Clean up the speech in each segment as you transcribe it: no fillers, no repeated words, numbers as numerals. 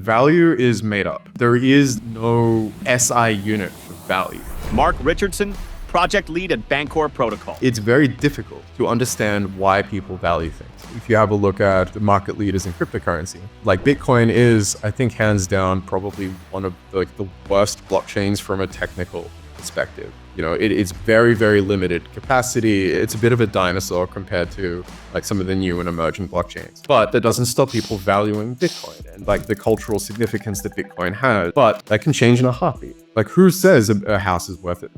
value is made up. There is no SI unit for value. Mark Richardson, project lead at Bancor Protocol. It's very difficult to understand why people value things. If you have a look at the market leaders in cryptocurrency, like Bitcoin is, I think, hands down, probably one of the worst blockchains from a technical perspective. It's very, very limited capacity. It's a bit of a dinosaur compared to like some of the new and emerging blockchains. But that doesn't stop people valuing Bitcoin and like the cultural significance that Bitcoin has. But that can change in a heartbeat. Like who says a house is worth it,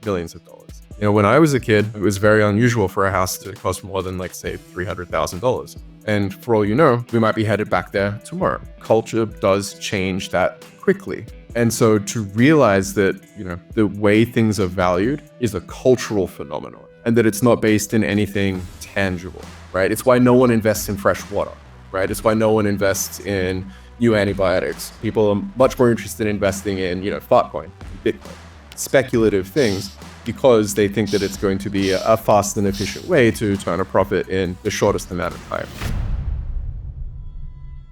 millions of dollars? When I was a kid, it was very unusual for a house to cost more than like, say, $300,000. And for all you know, we might be headed back there tomorrow. Culture does change that quickly. And so to realize that, the way things are valued is a cultural phenomenon and that it's not based in anything tangible, right? It's why no one invests in fresh water, right? It's why no one invests in new antibiotics. People are much more interested in investing in, Fartcoin, Bitcoin, speculative things, because they think that it's going to be a fast and efficient way to turn a profit in the shortest amount of time.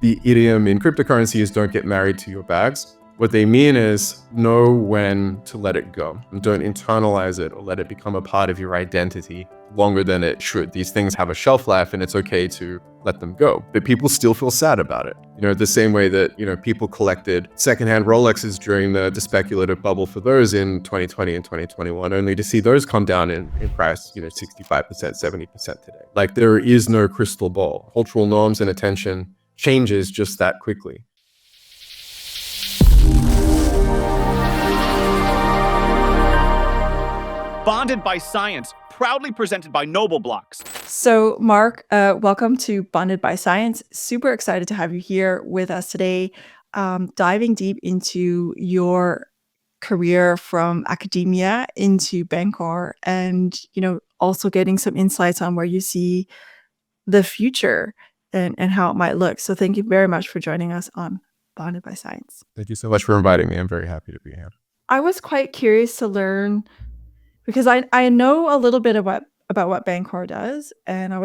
The idiom in cryptocurrency is don't get married to your bags. What they mean is know when to let it go and don't internalize it or let it become a part of your identity longer than it should. These things have a shelf life and it's okay to let them go, but people still feel sad about it. The same way that, people collected secondhand Rolexes during the speculative bubble for those in 2020 and 2021, only to see those come down in price, 65%, 70% today. Like there is no crystal ball. Cultural norms and attention changes just that quickly. Bonded by Science, proudly presented by Noble Blocks. So, Mark, welcome to Bonded by Science. Super excited to have you here with us today, diving deep into your career from academia into Bancor and, also getting some insights on where you see the future and how it might look. So thank you very much for joining us on Bonded by Science. Thank you so much for inviting me. I'm very happy to be here. I was quite curious to learn, because I know a little bit about what Bancor does, and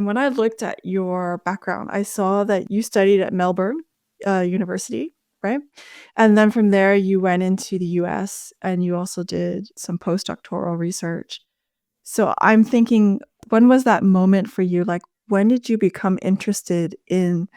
when I looked at your background, I saw that you studied at Melbourne University, right? And then from there, you went into the US, and you also did some postdoctoral research. So I'm thinking, when was that moment for you? Like, when did you become interested in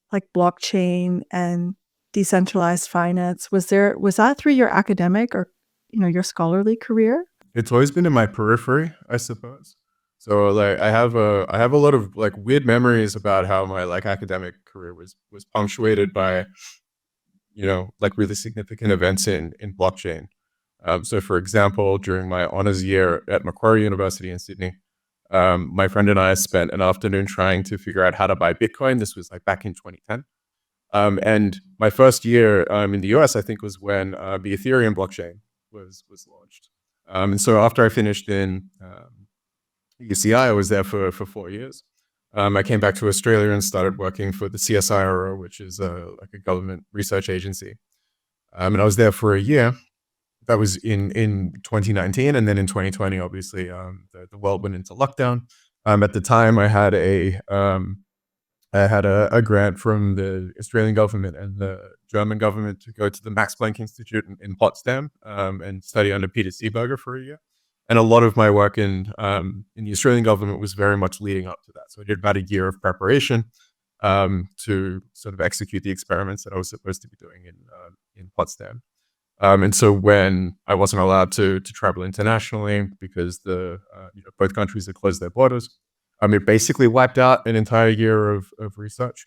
like blockchain and decentralized finance? Was that through your academic or your scholarly career? It's always been in my periphery, I suppose. So like I have a lot of like weird memories about how my like academic career was punctuated by, like really significant events in blockchain. So for example, during my honors year at Macquarie University in Sydney, my friend and I spent an afternoon trying to figure out how to buy Bitcoin. This was like back in 2010. And my first year in the US, I think, was when the Ethereum blockchain was launched. And so after I finished in UCI, I was there for 4 years. I came back to Australia and started working for the CSIRO, which is like a government research agency. And I was there for a year. That was in 2019. And then in 2020, obviously, the world went into lockdown. At the time, I had a grant from the Australian government and the German government to go to the Max Planck Institute in Potsdam and study under Peter Seeberger for a year. And a lot of my work in the Australian government was very much leading up to that. So I did about a year of preparation to sort of execute the experiments that I was supposed to be doing in Potsdam. And so when I wasn't allowed to travel internationally because both countries had closed their borders, it basically wiped out an entire year of research.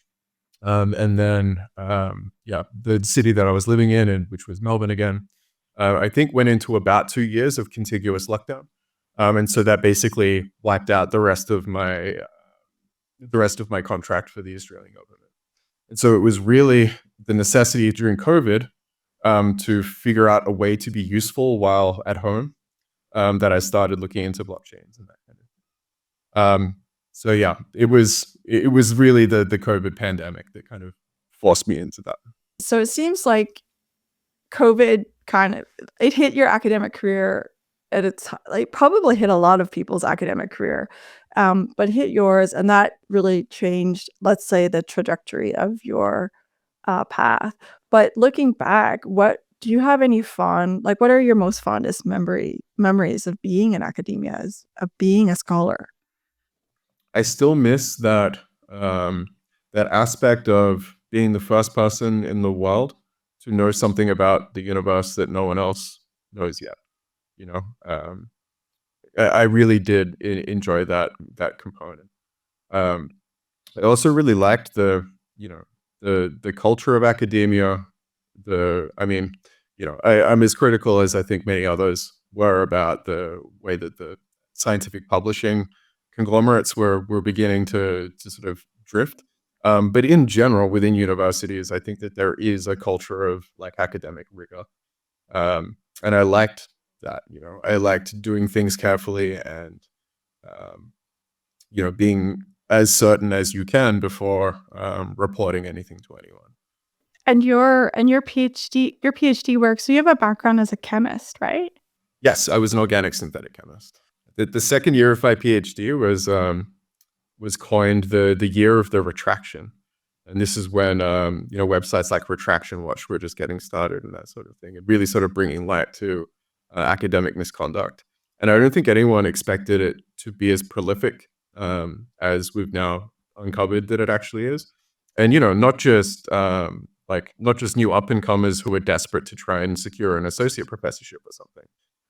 And then, the city that I was living in, which was Melbourne again, I think went into about 2 years of contiguous lockdown. And so that basically wiped out the rest of my contract for the Australian government. And so it was really the necessity during COVID to figure out a way to be useful while at home that I started looking into blockchains and that kind of thing. So yeah, it was really the COVID pandemic that kind of forced me into that. So it seems like COVID it hit your academic career at its like probably hit a lot of people's academic career, but hit yours, and that really changed, let's say, the trajectory of your path. But looking back, what do you have any what are your most fondest memories of being in academia, of being a scholar? I still miss that aspect of being the first person in the world to know something about the universe that no one else knows yet. You know, I really did enjoy that component. Um, I also really liked the culture of academia. I'm as critical as I think many others were about the way that the scientific publishing conglomerates were beginning to sort of drift. But in general, within universities, I think that there is a culture of like academic rigor, and I liked that. I liked doing things carefully and um, being as certain as you can before reporting anything to anyone. And your PhD work, so you have a background as a chemist, right? Yes, I was an organic synthetic chemist. The second year of my PhD was coined the year of the retraction, and this is when websites like Retraction Watch were just getting started and that sort of thing, and really sort of bringing light to academic misconduct. And I don't think anyone expected it to be as prolific as we've now uncovered that it actually is. And not just new up and comers who are desperate to try and secure an associate professorship or something,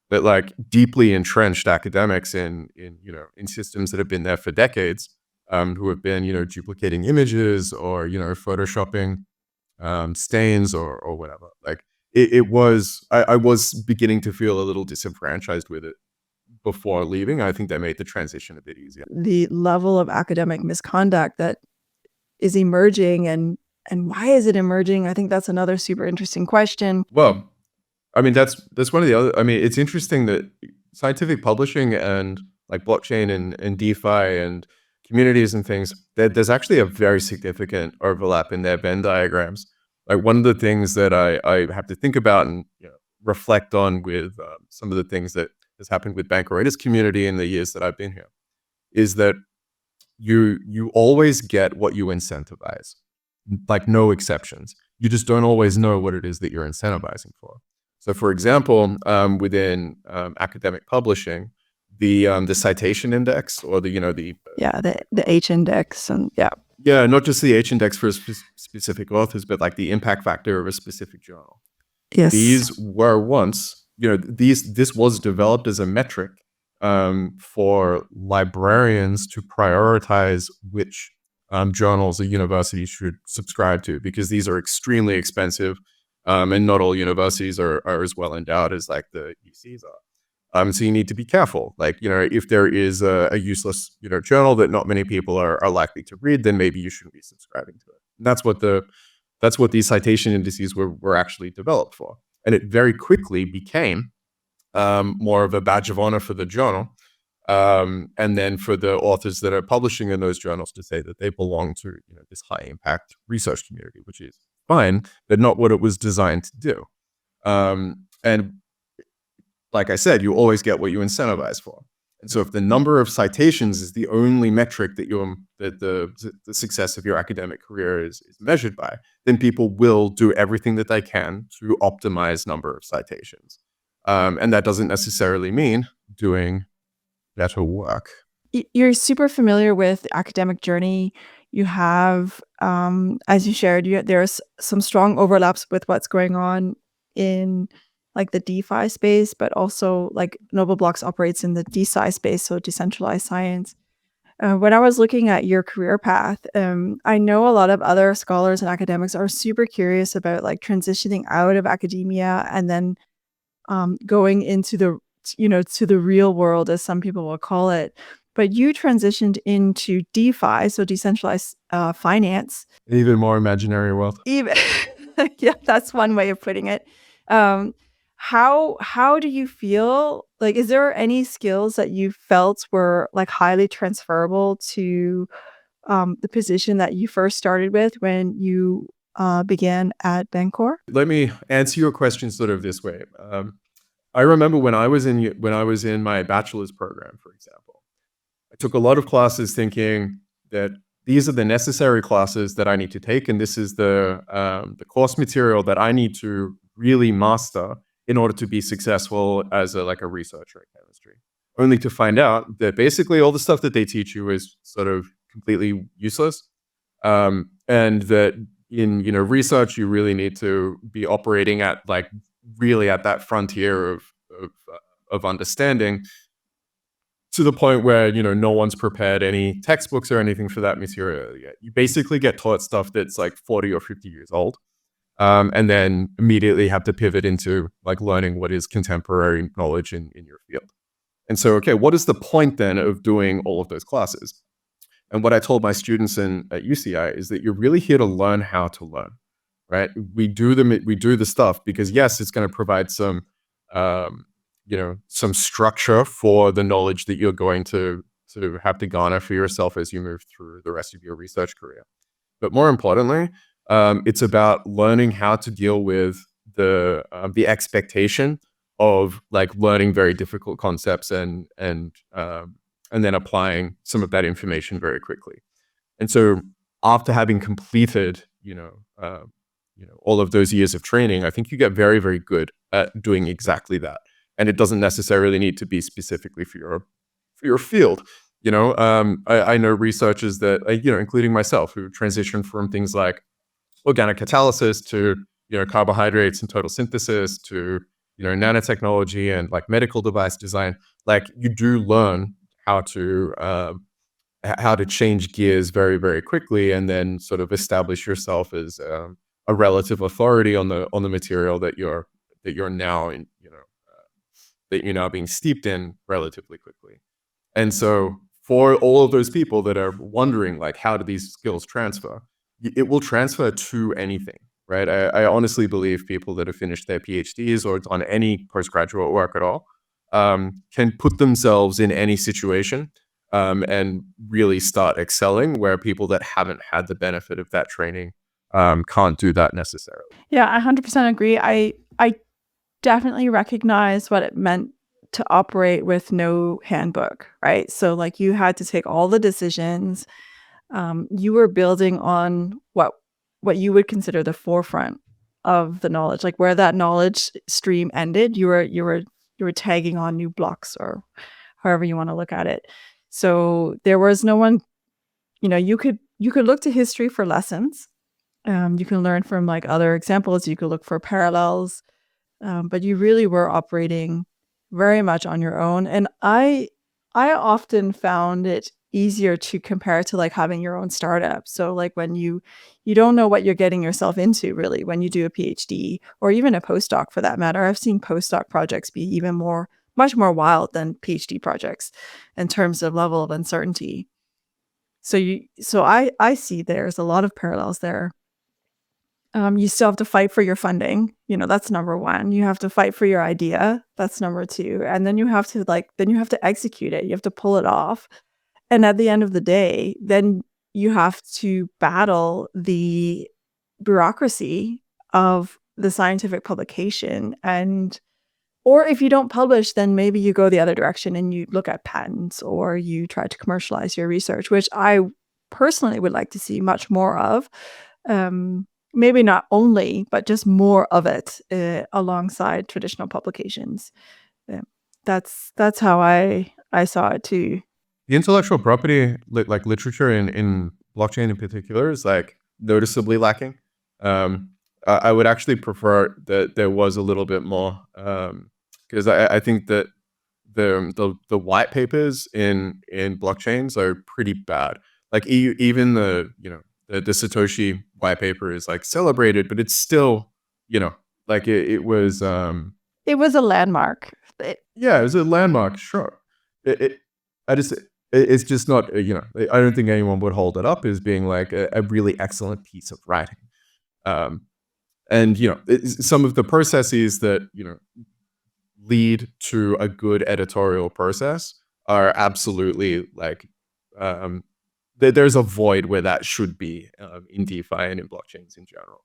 but like deeply entrenched academics in systems that have been there for decades, who have been duplicating images or photoshopping stains or whatever. Like I was beginning to feel a little disenfranchised with it before leaving. I think that made the transition a bit easier. The level of academic misconduct that is emerging, and why is it emerging? I think that's another super interesting question. Well, I mean, that's one of the other. I mean, it's interesting that scientific publishing and like blockchain and DeFi and communities and things, there's actually a very significant overlap in their Venn diagrams. Like one of the things that I have to think about and reflect on with some of the things that has happened with Bancor community in the years that I've been here is that you always get what you incentivize, like no exceptions. You just don't always know what it is that you're incentivizing for. So, for example, within academic publishing, the citation index or the H index, and not just the H index for specific authors, but like the impact factor of a specific journal. yes, These were once, this was developed as a metric for librarians to prioritize which journals a university should subscribe to, because these are extremely expensive, and not all universities are as well endowed as like the UCs are. So you need to be careful. Like, if there is a useless, journal that not many people are likely to read, then maybe you shouldn't be subscribing to it. And that's what these citation indices were actually developed for. And it very quickly became more of a badge of honor for the journal. And then for the authors that are publishing in those journals to say that they belong to this high impact research community, which is fine, but not what it was designed to do. And like I said, you always get what you incentivize for. And so if the number of citations is the only metric that the success of your academic career is measured by, then people will do everything that they can to optimize number of citations. And that doesn't necessarily mean doing better work. You're super familiar with the academic journey. You have, as you shared, there's some strong overlaps with what's going on in like the DeFi space, but also like Noble Blocks operates in the DeSci space, so decentralized science. When I was looking at your career path, I know a lot of other scholars and academics are super curious about like transitioning out of academia and then going into to the real world, as some people will call it. But you transitioned into DeFi, so decentralized finance. Even more imaginary world. Even yeah, that's one way of putting it. How do you feel? Like, is there any skills that you felt were like highly transferable to the position that you first started with when you began at Bancor? Let me answer your question sort of this way. I remember when I was in my bachelor's program, for example, I took a lot of classes thinking that these are the necessary classes that I need to take, and this is the course material that I need to really master in order to be successful as a researcher in chemistry. Only to find out that basically all the stuff that they teach you is sort of completely useless, and that in research you really need to be operating at really at that frontier of understanding, to the point where no one's prepared any textbooks or anything for that material yet. You basically get taught stuff that's 40 or 50 years old, and then immediately have to pivot into learning what is contemporary knowledge in your field. And so, okay, what is the point then of doing all of those classes? And what I told my students at UCI is that you're really here to learn how to learn, right? We do the stuff because, yes, it's going to provide some structure for the knowledge that you're going to have to garner for yourself as you move through the rest of your research career. But more importantly, it's about learning how to deal with the expectation of learning very difficult concepts and then applying some of that information very quickly. And so after having completed all of those years of training, I think you get very, very good at doing exactly that. And it doesn't necessarily need to be specifically for your field. I know researchers that including myself, who transitioned from things like organic catalysis to carbohydrates and total synthesis to nanotechnology and medical device design. You do learn how to change gears very, very quickly, and then sort of establish yourself as a relative authority on the material that you're now in, that you're now being steeped in relatively quickly. And so for all of those people that are wondering how do these skills transfer, it will transfer to anything, right? I honestly believe people that have finished their PhDs or done any postgraduate work at all can put themselves in any situation and really start excelling, where people that haven't had the benefit of that training can't do that necessarily. Yeah, I 100% agree. I definitely recognize what it meant to operate with no handbook, right? So you had to take all the decisions. You were building on what you would consider the forefront of the knowledge, where that knowledge stream ended. You were tagging on new blocks, or however you want to look at it. So there was no one. You could look to history for lessons. You can learn from other examples. You could look for parallels, but you really were operating very much on your own. And I often found it easier to compare to having your own startup. So when you don't know what you're getting yourself into, really, when you do a PhD or even a postdoc for that matter. I've seen postdoc projects be even much more wild than PhD projects in terms of level of uncertainty. So I see there's a lot of parallels there. You still have to fight for your funding. That's number one. You have to fight for your idea. That's number two. And then you have to execute it. You have to pull it off. And at the end of the day, then you have to battle the bureaucracy of the scientific publication. Or if you don't publish, then maybe you go the other direction and you look at patents, or you try to commercialize your research, which I personally would like to see much more of. Maybe not only, but just more of it alongside traditional publications. That's how I saw it too. The intellectual property, literature in blockchain in particular, is noticeably lacking. I would actually prefer that there was a little bit more, because I think that the white papers in blockchains are pretty bad. Even the Satoshi white paper is celebrated, but it's still it was It was a landmark. it was a landmark, sure. It's just not, I don't think anyone would hold it up as being a really excellent piece of writing. And some of the processes that lead to a good editorial process are absolutely there's a void where that should be in DeFi and in blockchains in general.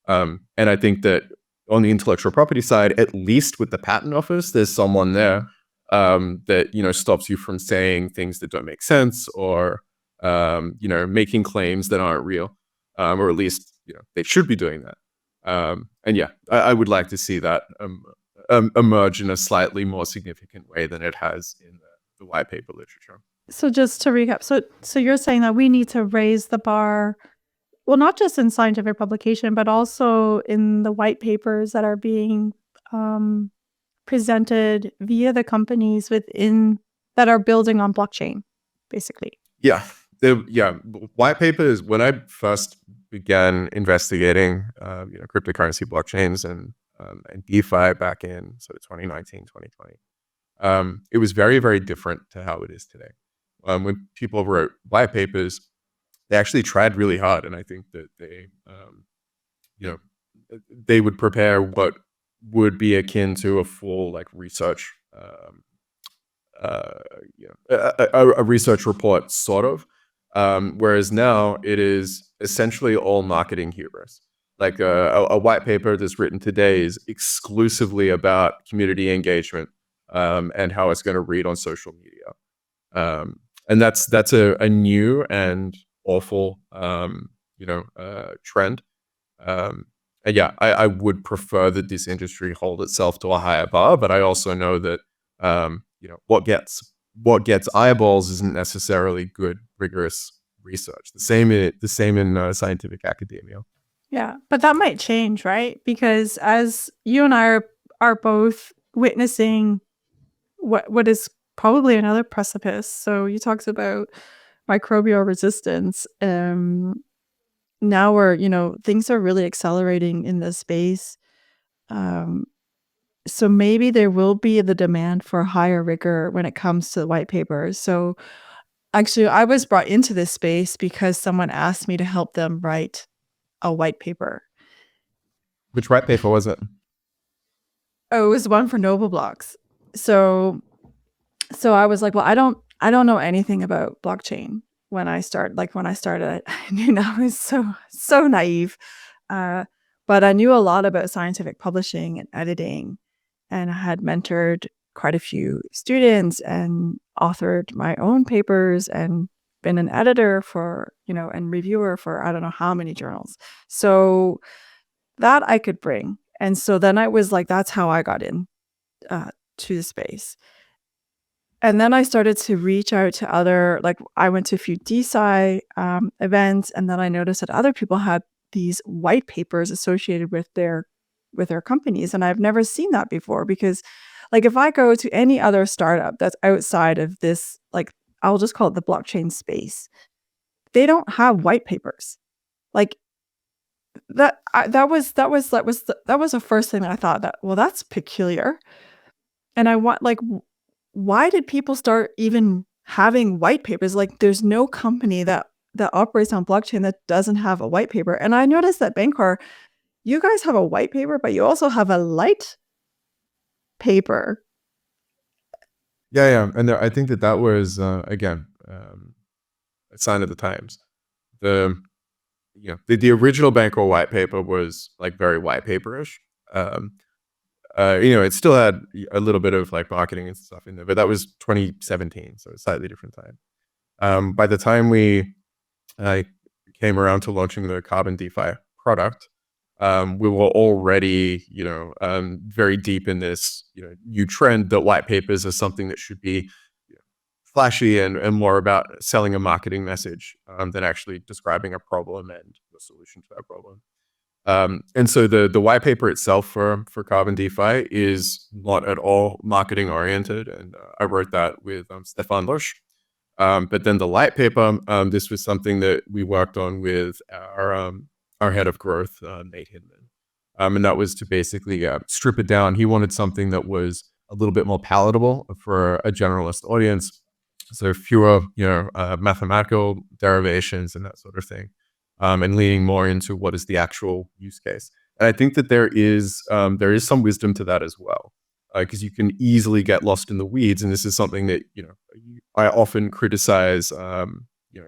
And I think that on the intellectual property side, at least with the patent office, there's someone there that stops you from saying things that don't make sense, or making claims that aren't real, or at least they should be doing that. And yeah, I would like to see that emerge in a slightly more significant way than it has in the white paper literature. So just to recap, so you're saying that we need to raise the bar, well, not just in scientific publication, but also in the white papers that are being presented via the companies within that are building on blockchain, basically. Yeah, white papers. When I first began investigating, cryptocurrency blockchains and DeFi back in sort of 2019, 2020, it was very, very different to how it is today. When people wrote white papers, they actually tried really hard, and I think that they would prepare what would be akin to a full research, a research report, sort of. Whereas now it is essentially all marketing hubris. Like a white paper that's written today is exclusively about community engagement and how it's going to read on social media. And that's a new and awful trend. And yeah, I would prefer that this industry hold itself to a higher bar, but I also know that what gets eyeballs isn't necessarily good, rigorous research. The same in scientific academia. Yeah, but that might change, right? Because as you and I are both witnessing what is probably another precipice. So you talked about microbial resistance. Now things are really accelerating in this space. So maybe there will be the demand for higher rigor when it comes to white papers. So actually, I was brought into this space because someone asked me to help them write a white paper. Which white paper was it? Oh, it was one for Noble Blocks. So I was like, well, I don't know anything about blockchain. When I started, I knew I was so naive. But I knew a lot about scientific publishing and editing, and I had mentored quite a few students and authored my own papers and been an editor for, and reviewer for I don't know how many journals. So that I could bring. And so then I was like, that's how I got in to the space. And then I started to reach out to other, I went to a few DeSci events, and then I noticed that other people had these white papers associated with their companies. And I've never seen that before because if I go to any other startup that's outside of this, I'll just call it the blockchain space, they don't have white papers. That was the first thing that I thought that, well, that's peculiar. And I want, why did people start even having white papers? There's no company that operates on blockchain that doesn't have a white paper. And I noticed that Bancor, you guys have a white paper, but you also have a light paper. Yeah. And I think that was, again, a sign of the times. The original Bancor white paper was very white paperish. It still had a little bit of marketing and stuff in there, but that was 2017, so a slightly different time. By the time we came around to launching the Carbon DeFi product, we were already, very deep in this, new trend that white papers are something that should be flashy and more about selling a marketing message than actually describing a problem and the solution to that problem. And so the white paper itself for Carbon DeFi is not at all marketing oriented, and I wrote that with Stefan Losch. But then the light paper, this was something that we worked on with our head of growth, Nate Hinman, and that was to basically strip it down. He wanted something that was a little bit more palatable for a generalist audience, so fewer mathematical derivations and that sort of thing. And leaning more into what is the actual use case. And I think that there is some wisdom to that as well, because you can easily get lost in the weeds. And this is something that I often criticize,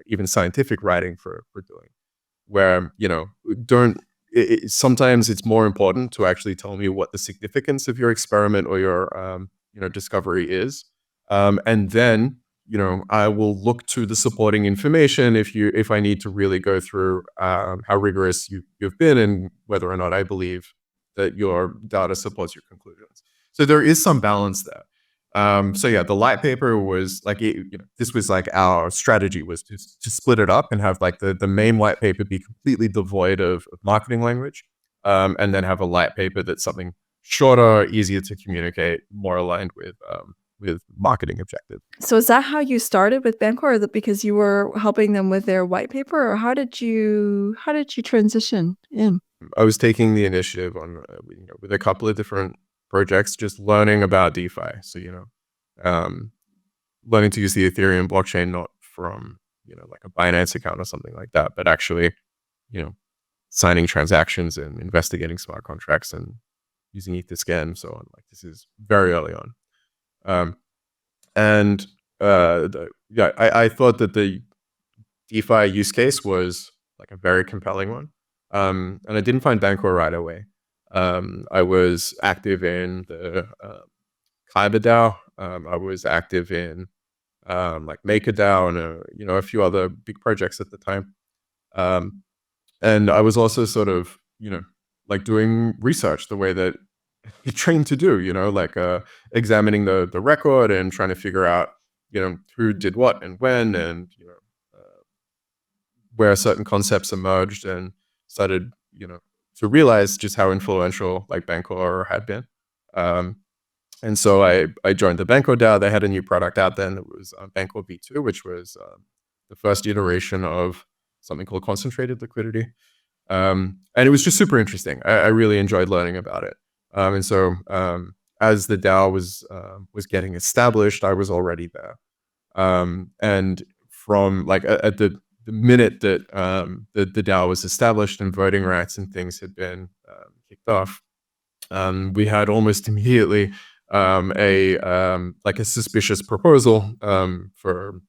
even scientific writing for doing, where sometimes it's more important to actually tell me what the significance of your experiment or your discovery is, and then I will look to the supporting information if I need to really go through how rigorous you've been and whether or not I believe that your data supports your conclusions. So there is some balance there. So yeah, the light paper was like this was like our strategy was to split it up and have like the main white paper be completely devoid of marketing language, and then have a light paper that's something shorter, easier to communicate, more aligned with marketing objectives. So is that how you started with Bancor? Or is it because you were helping them with their white paper, or how did you transition in? I was taking the initiative on with a couple of different projects, just learning about DeFi. So um, learning to use the Ethereum blockchain, not from like a Binance account or something like that, but actually you know signing transactions and investigating smart contracts and using Etherscan and so on. Like this is very early on. Um, and I thought that the DeFi use case was like a very compelling one. And I didn't find Bancor right away. I was active in the Kyber DAO. I was active in like MakerDAO and a few other big projects at the time. And I was also sort of like doing research the way that you're trained to do. Like examining the record and trying to figure out who did what and when, and where certain concepts emerged, and started to realize just how influential like Bancor had been. And so I joined the Bancor DAO. They had a new product out then. It was Bancor V2, which was the first iteration of something called concentrated liquidity. And it was just super interesting. I really enjoyed learning about it. And so as the DAO was getting established, I was already there. And from like at the minute that the DAO was established and voting rights and things had been kicked off, we had almost immediately a suspicious proposal for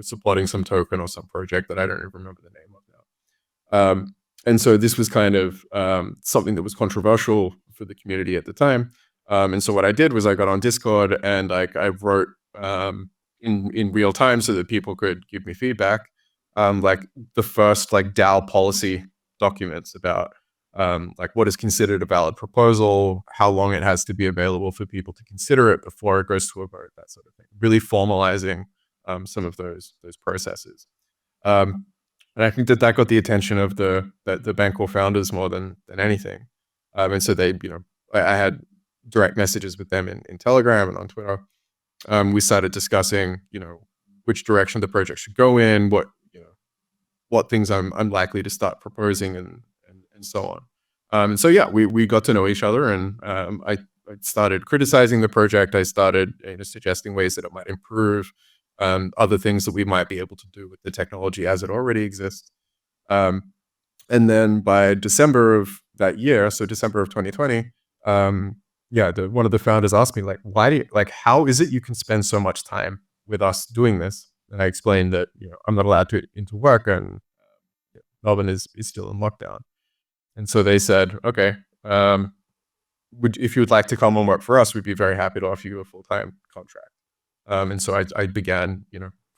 supporting some token or some project that I don't even remember the name of now. And so this was kind of something that was controversial for the community at the time. And so what I did was I got on Discord and I wrote in real time so that people could give me feedback, like the first like DAO policy documents about like what is considered a valid proposal, how long it has to be available for people to consider it before it goes to a vote, that sort of thing. Really formalizing some of those processes. And I think that got the attention of the Bancor founders more than anything. And so they, I had direct messages with them in Telegram and on Twitter. We started discussing, which direction the project should go in, what things I'm likely to start proposing, and so on. And so yeah, we got to know each other, and I started criticizing the project. I started suggesting ways that it might improve, other things that we might be able to do with the technology as it already exists. And then by December of that year, so December of 2020, one of the founders asked me, like, how is it you can spend so much time with us doing this? And I explained that I'm not allowed to into work, and Melbourne is still in lockdown. And so they said, okay, if you would like to come and work for us, we'd be very happy to offer you a full-time contract. And so I began,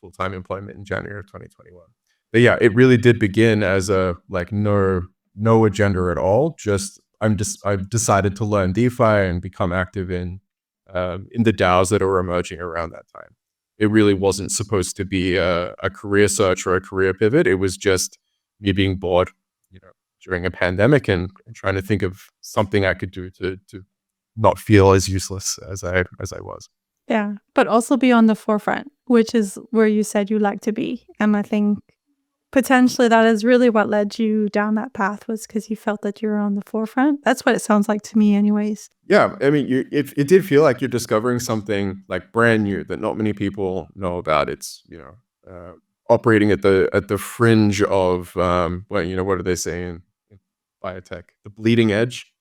full-time employment in January of 2021. But yeah, it really did begin as a like no agenda at all. I've decided to learn DeFi and become active in the DAOs that are emerging around that time. It really wasn't supposed to be a career search or a career pivot. It was just me being bored, during a pandemic and trying to think of something I could do to not feel as useless as I was. Yeah, but also be on the forefront, which is where you said you like to be. And I think potentially that is really what led you down that path, was because you felt that you were on the forefront. That's what it sounds like to me anyways. Yeah, I mean, it did feel like you're discovering something like brand new that not many people know about. It's, operating at the fringe of, what do they say in biotech? The bleeding edge.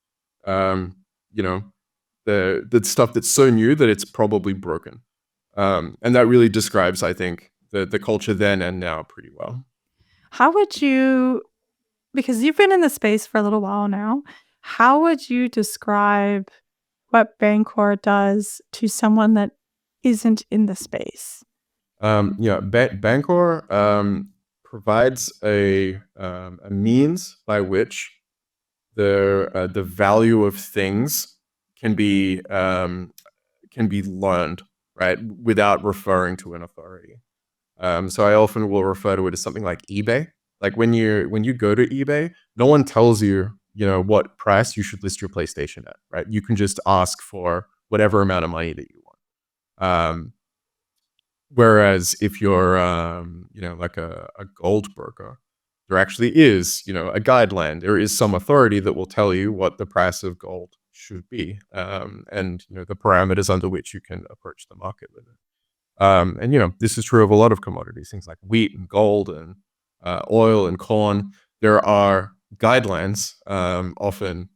The stuff that's so new that it's probably broken. And that really describes, I think, the culture then and now pretty well. How would you, because you've been in the space for a little while now, how would you describe what Bancor does to someone that isn't in the space? Bancor provides a means by which the value of things can be learned, right, without referring to an authority. So I often will refer to it as something like eBay. Like when you go to eBay, no one tells you, what price you should list your PlayStation at, right? You can just ask for whatever amount of money that you want. Whereas if you're, like a gold broker, there actually is, a guideline. There is some authority that will tell you what the price of gold should be, and the parameters under which you can approach the market with it. And this is true of a lot of commodities, things like wheat and gold and oil and corn. There are guidelines, often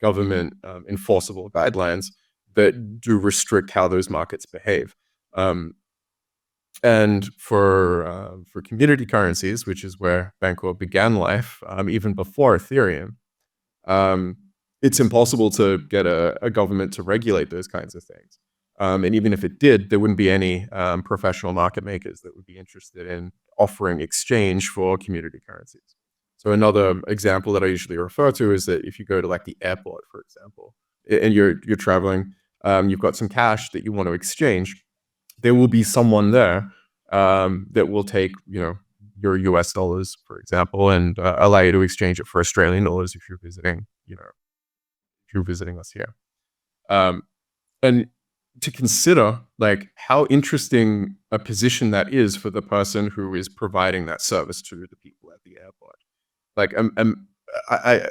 government enforceable guidelines that do restrict how those markets behave. And for community currencies, which is where Bancor began life, even before Ethereum, it's impossible to get a government to regulate those kinds of things. And even if it did, there wouldn't be any professional market makers that would be interested in offering exchange for community currencies. So another example that I usually refer to is that if you go to like the airport, for example, and you're traveling, you've got some cash that you want to exchange, there will be someone there that will take, your US dollars, for example, and allow you to exchange it for Australian dollars if you're visiting, us here. And to consider like how interesting a position that is for the person who is providing that service to the people at the airport. Like, I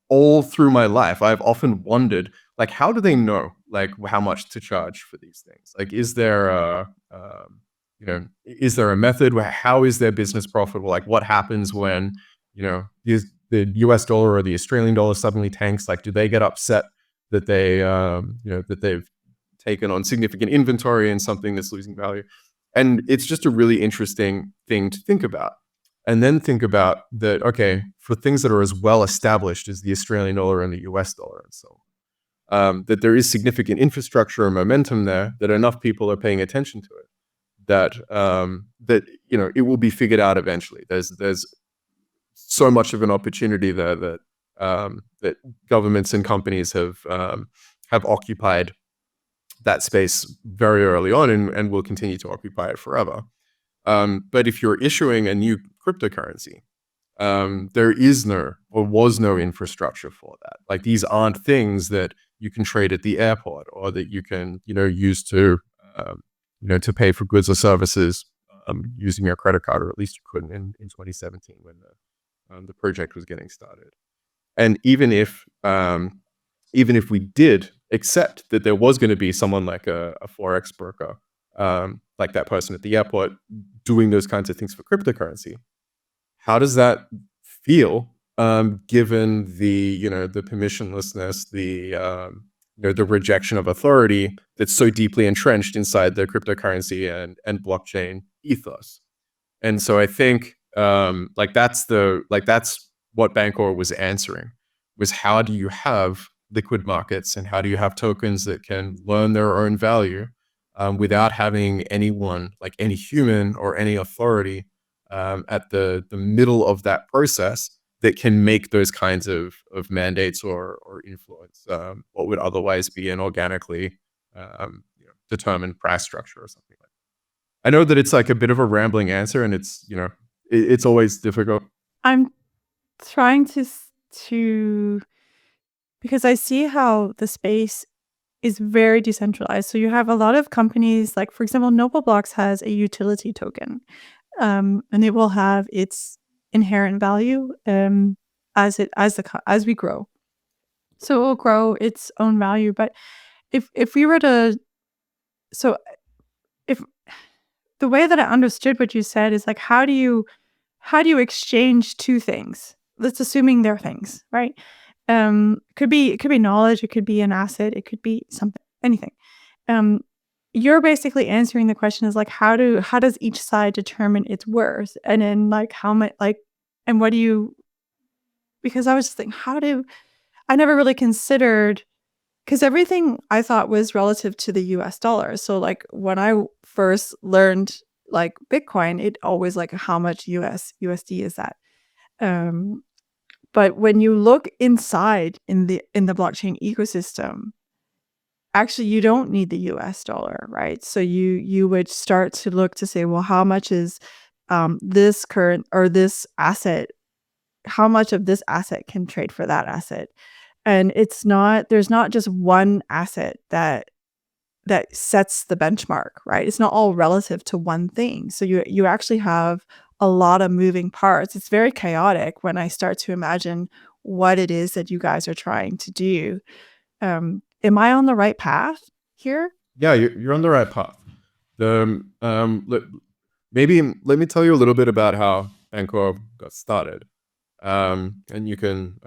all through my life, I've often wondered, like, how do they know, like, how much to charge for these things? Like, is there a method where how is their business profitable? Like, what happens when, the US dollar or the Australian dollar suddenly tanks? Like, do they get upset that that they've taken on significant inventory in something that's losing value? And it's just a really interesting thing to think about. And then think about that, okay, for things that are as well established as the Australian dollar and the US dollar and so on, that there is significant infrastructure and momentum there, that enough people are paying attention to it, that it will be figured out eventually. There's so much of an opportunity there that that governments and companies have occupied that space very early on and will continue to occupy it forever. But if you're issuing a new cryptocurrency, there is no or was no infrastructure for that. Like, these aren't things that you can trade at the airport or that you can use to to pay for goods or services using your credit card, or at least you couldn't in 2017 when the project was getting started. And even if we did accept that there was going to be someone like a forex broker, like that person at the airport, doing those kinds of things for cryptocurrency, how does that feel, given the the permissionlessness, the rejection of authority that's so deeply entrenched inside the cryptocurrency and blockchain ethos? And so I think that's what Bancor was answering, was how do you have liquid markets and how do you have tokens that can learn their own value without having anyone, like any human or any authority at the middle of that process that can make those kinds of mandates or influence what would otherwise be an organically determined price structure or something like that. I know that it's like a bit of a rambling answer, and it's it's always difficult. I'm trying to because I see how the space is very decentralized. So you have a lot of companies, like for example, Nobleblocks has a utility token, and it will have its inherent value as we grow. So it will grow its own value. But if we were to, so if the way that I understood what you said is like, how do you exchange two things? That's assuming they're things, right? Could be knowledge, it could be an asset, it could be something, anything. You're basically answering the question is like, how does each side determine its worth? And then like how much, like, and what do you, because I was just thinking, I never really considered because everything I thought was relative to the US dollar. So like when I first learned like Bitcoin, it always like how much USD is that? But when you look inside in the blockchain ecosystem, actually you don't need the US dollar, right? So you would start to look to say, well, how much is this current or this asset, how much of this asset can trade for that asset? And there's not just one asset that sets the benchmark, right? It's not all relative to one thing. So you actually have a lot of moving parts. It's very chaotic when I start to imagine what it is that you guys are trying to do. Am I on the right path here? Yeah, you're on the right path. Maybe let me tell you a little bit about how Bancor got started, and you can,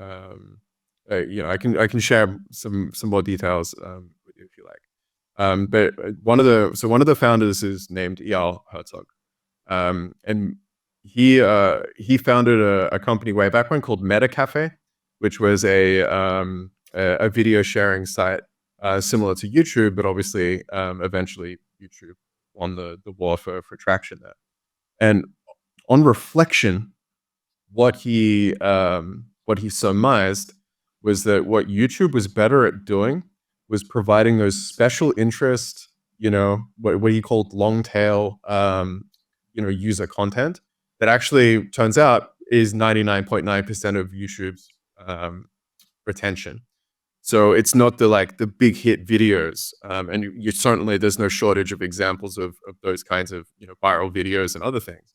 I can share some more details with you if you like. But one of the founders is named Eyal Herzog, and he founded a company way back when called MetaCafe, which was a video sharing site similar to YouTube, but obviously eventually YouTube won the war for traction there. And on reflection, what he surmised was that what YouTube was better at doing was providing those special interest, what he called long tail, user content that actually turns out is 99.9% of YouTube's retention. So it's not the big hit videos, and you certainly there's no shortage of examples of those kinds of viral videos and other things.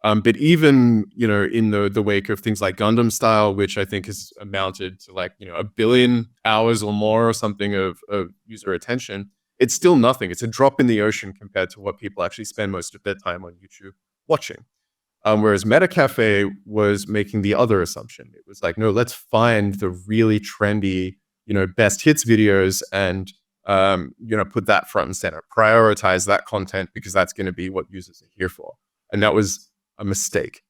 But even in the wake of things like Gundam Style, which I think has amounted to 1 billion hours or more or something of user attention, it's still nothing. It's a drop in the ocean compared to what people actually spend most of their time on YouTube watching. Whereas MetaCafe was making the other assumption. It was like, no, let's find the really trendy best hits videos and put that front and center, prioritize that content because that's going to be what users are here for. And that was a mistake.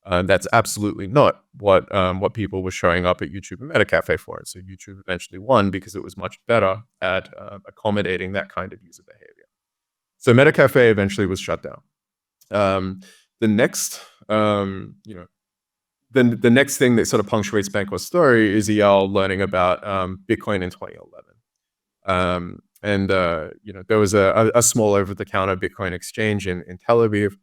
That's absolutely not what people were showing up at YouTube and MetaCafe for. And so YouTube eventually won because it was much better at accommodating that kind of user behavior. So MetaCafe eventually was shut down. The next the next thing that sort of punctuates Bancor's story is Eyal learning about Bitcoin in 2011. There was a small over-the-counter Bitcoin exchange in Tel Aviv.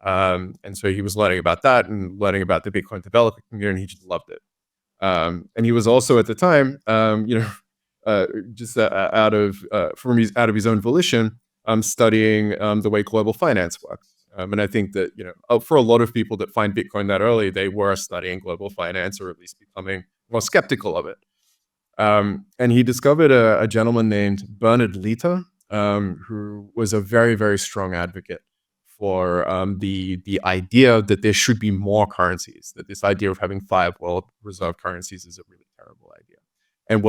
And so he was learning about that and learning about the Bitcoin developer community, and he just loved it. And he was also at the time, just out of his own volition, studying the way global finance works. And I think that, for a lot of people that find Bitcoin that early, they were studying global finance or at least becoming more skeptical of it. And he discovered a gentleman named Bernard Lietaer, who was a very, very strong advocate for the idea that there should be more currencies, that this idea of having 5 world reserve currencies is a really terrible idea. And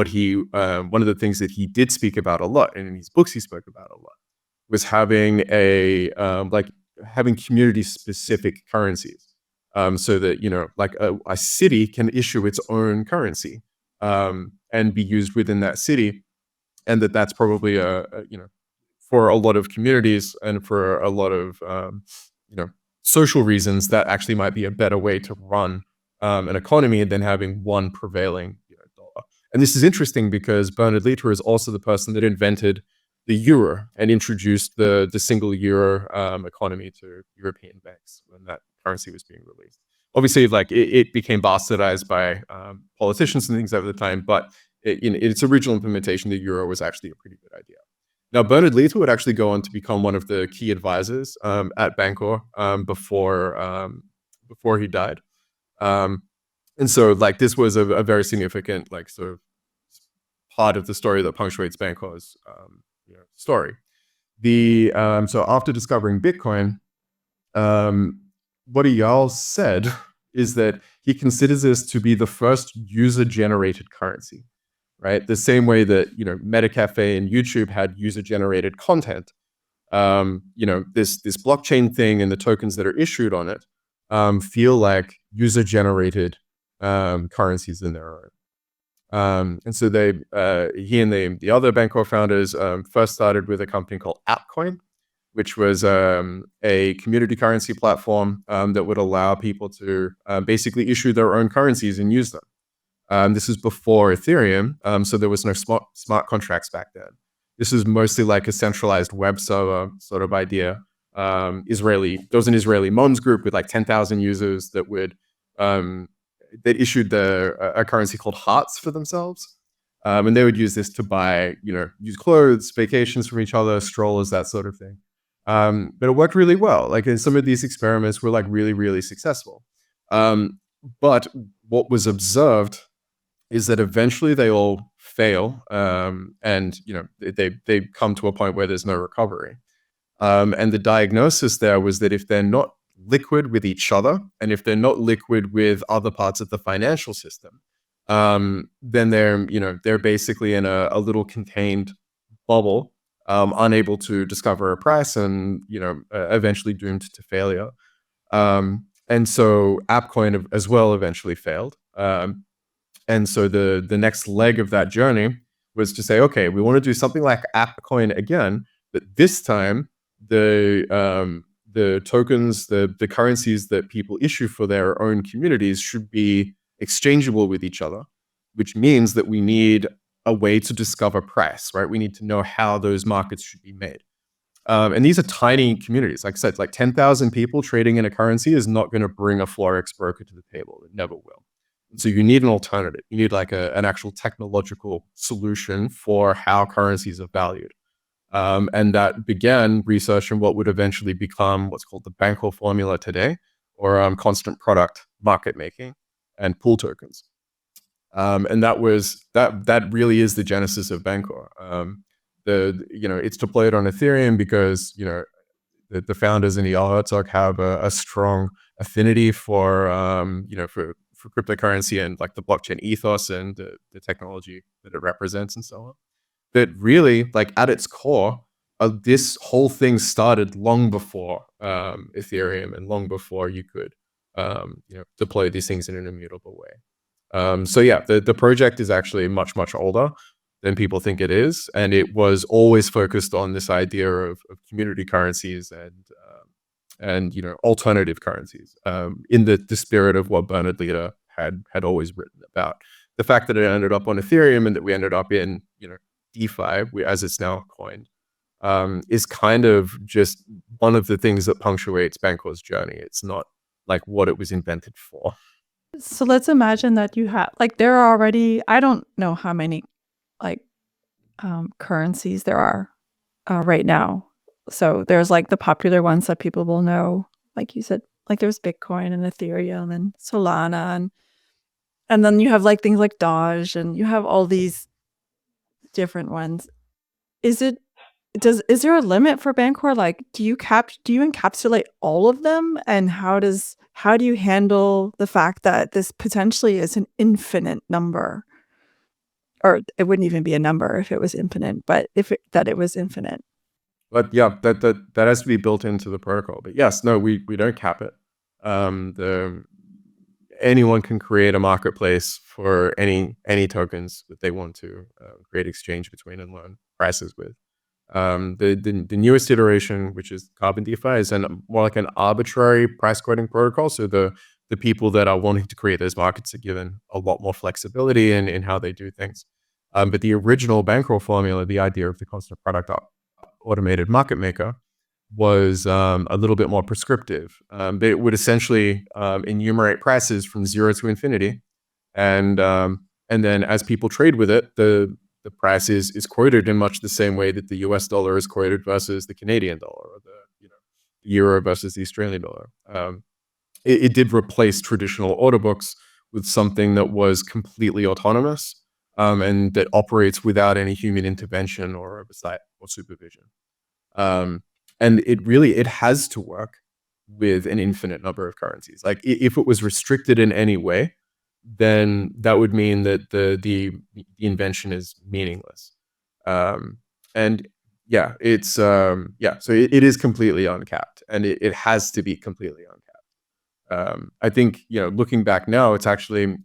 one of the things that he did speak about a lot, and in his books he spoke about a lot, was having having community-specific currencies, so that a city can issue its own currency and be used within that city, and that's probably for a lot of communities and for a lot of social reasons that actually might be a better way to run an economy than having one prevailing dollar. And this is interesting because Bernard Lietaer is also the person that invented the euro and introduced the single euro economy to European banks when that currency was being released. Obviously, it became bastardized by politicians and things over the time, but in its original implementation, the euro was actually a pretty good idea. Now, Bernard Lietaer would actually go on to become one of the key advisors at Bancor before he died. And so, this was a very significant, sort of part of the story that punctuates Bancor's story. So after discovering Bitcoin, what Eyal said is that he considers this to be the first user-generated currency, right? The same way that MetaCafe and YouTube had user-generated content. This blockchain thing and the tokens that are issued on it feel like user-generated currencies in their own. And so he and the other Bancor founders first started with a company called AppCoin, which was a community currency platform that would allow people to basically issue their own currencies and use them. This is before Ethereum, so there was no smart contracts back then. This is mostly like a centralized web server sort of idea. There was an Israeli Mons group with like 10,000 users that would that issued a currency called Hearts for themselves, and they would use this to buy, use clothes, vacations from each other, strollers, that sort of thing. But it worked really well. Like, and some of these experiments were like really, really successful. But what was observed is that eventually they all fail, and they come to a point where there's no recovery. And the diagnosis there was that if they're not liquid with each other, and if they're not liquid with other parts of the financial system, then they're basically in a little contained bubble, unable to discover a price, and eventually doomed to failure. And so AppCoin as well eventually failed. And so the next leg of that journey was to say, okay, we want to do something like AppCoin again, but this time the tokens, the currencies that people issue for their own communities should be exchangeable with each other, which means that we need a way to discover price, right? We need to know how those markets should be made. And these are tiny communities. Like I said, like 10,000 people trading in a currency is not going to bring a Forex broker to the table. It never will. So you need an alternative. You need like an actual technological solution for how currencies are valued. And that began research in what would eventually become what's called the Bancor formula today, or constant product market making and pool tokens. And that really is the genesis of Bancor. It's deployed on Ethereum because the founders in the Herzog have a strong affinity for cryptocurrency and like the blockchain ethos and the technology that it represents and so on. But really, like at its core, this whole thing started long before Ethereum and long before you could deploy these things in an immutable way. So yeah, the project is actually much, much older than people think it is, and it was always focused on this idea of community currencies and alternative currencies, in the spirit of what Bernard Lieder had always written about. The fact that it ended up on Ethereum and that we ended up in DeFi, as it's now coined, is kind of just one of the things that punctuates Bancor's journey. It's not like what it was invented for. So let's imagine that you have, like, there are already, I don't know how many currencies there are right now. So there's like the popular ones that people will know, like you said, like there's Bitcoin and Ethereum and Solana, and then you have like things like Doge, and you have all these different ones. Is there a limit for Bancor? Like, do you encapsulate all of them? And how do you handle the fact that this potentially is an infinite number? Or it wouldn't even be a number if it was infinite, but that it was infinite. But yeah, that has to be built into the protocol. But yes, no, we don't cap it. Anyone can create a marketplace for any tokens that they want to create exchange between and learn prices with. The newest iteration, which is Carbon DeFi, is more like an arbitrary price quoting protocol. So the people that are wanting to create those markets are given a lot more flexibility in how they do things. But the original Bancor formula, the idea of the constant product automated market maker, was a little bit more prescriptive. But it would essentially enumerate prices from 0 to infinity, and then as people trade with it, the price is quoted in much the same way that the US dollar is quoted versus the Canadian dollar, or the euro versus the Australian dollar. It did replace traditional order books with something that was completely autonomous, and that operates without any human intervention or oversight or supervision. And it has to work with an infinite number of currencies. Like if it was restricted in any way, then that would mean that the invention is meaningless. And yeah, it's so it is completely uncapped, and it has to be completely uncapped. I think looking back now, it's actually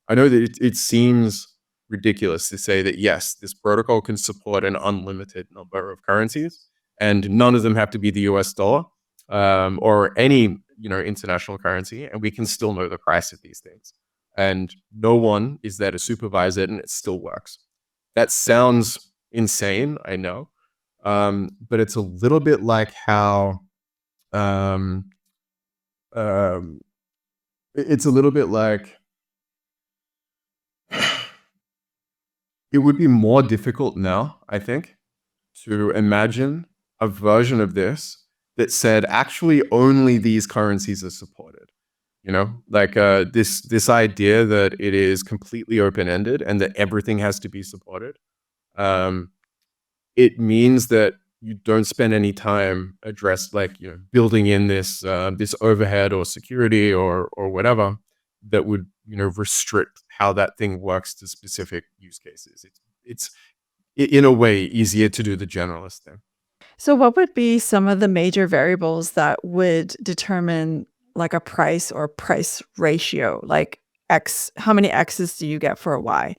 I know that it seems ridiculous to say that, yes, this protocol can support an unlimited number of currencies, and none of them have to be the US dollar or any international currency, and we can still know the price of these things. And no one is there to supervise it, and it still works. That sounds insane, I know, but it's a little bit like how um, um, it's a little bit like it would be more difficult now, I think, to imagine a version of this that said actually only these currencies are supported. Like this idea that it is completely open-ended and that everything has to be supported. It means that you don't spend any time building in this overhead or security or whatever that would restrict how that thing works to specific use cases. It's in a way easier to do the generalist thing. So what would be some of the major variables that would determine like a price or price ratio? Like X, how many X's do you get for a Y?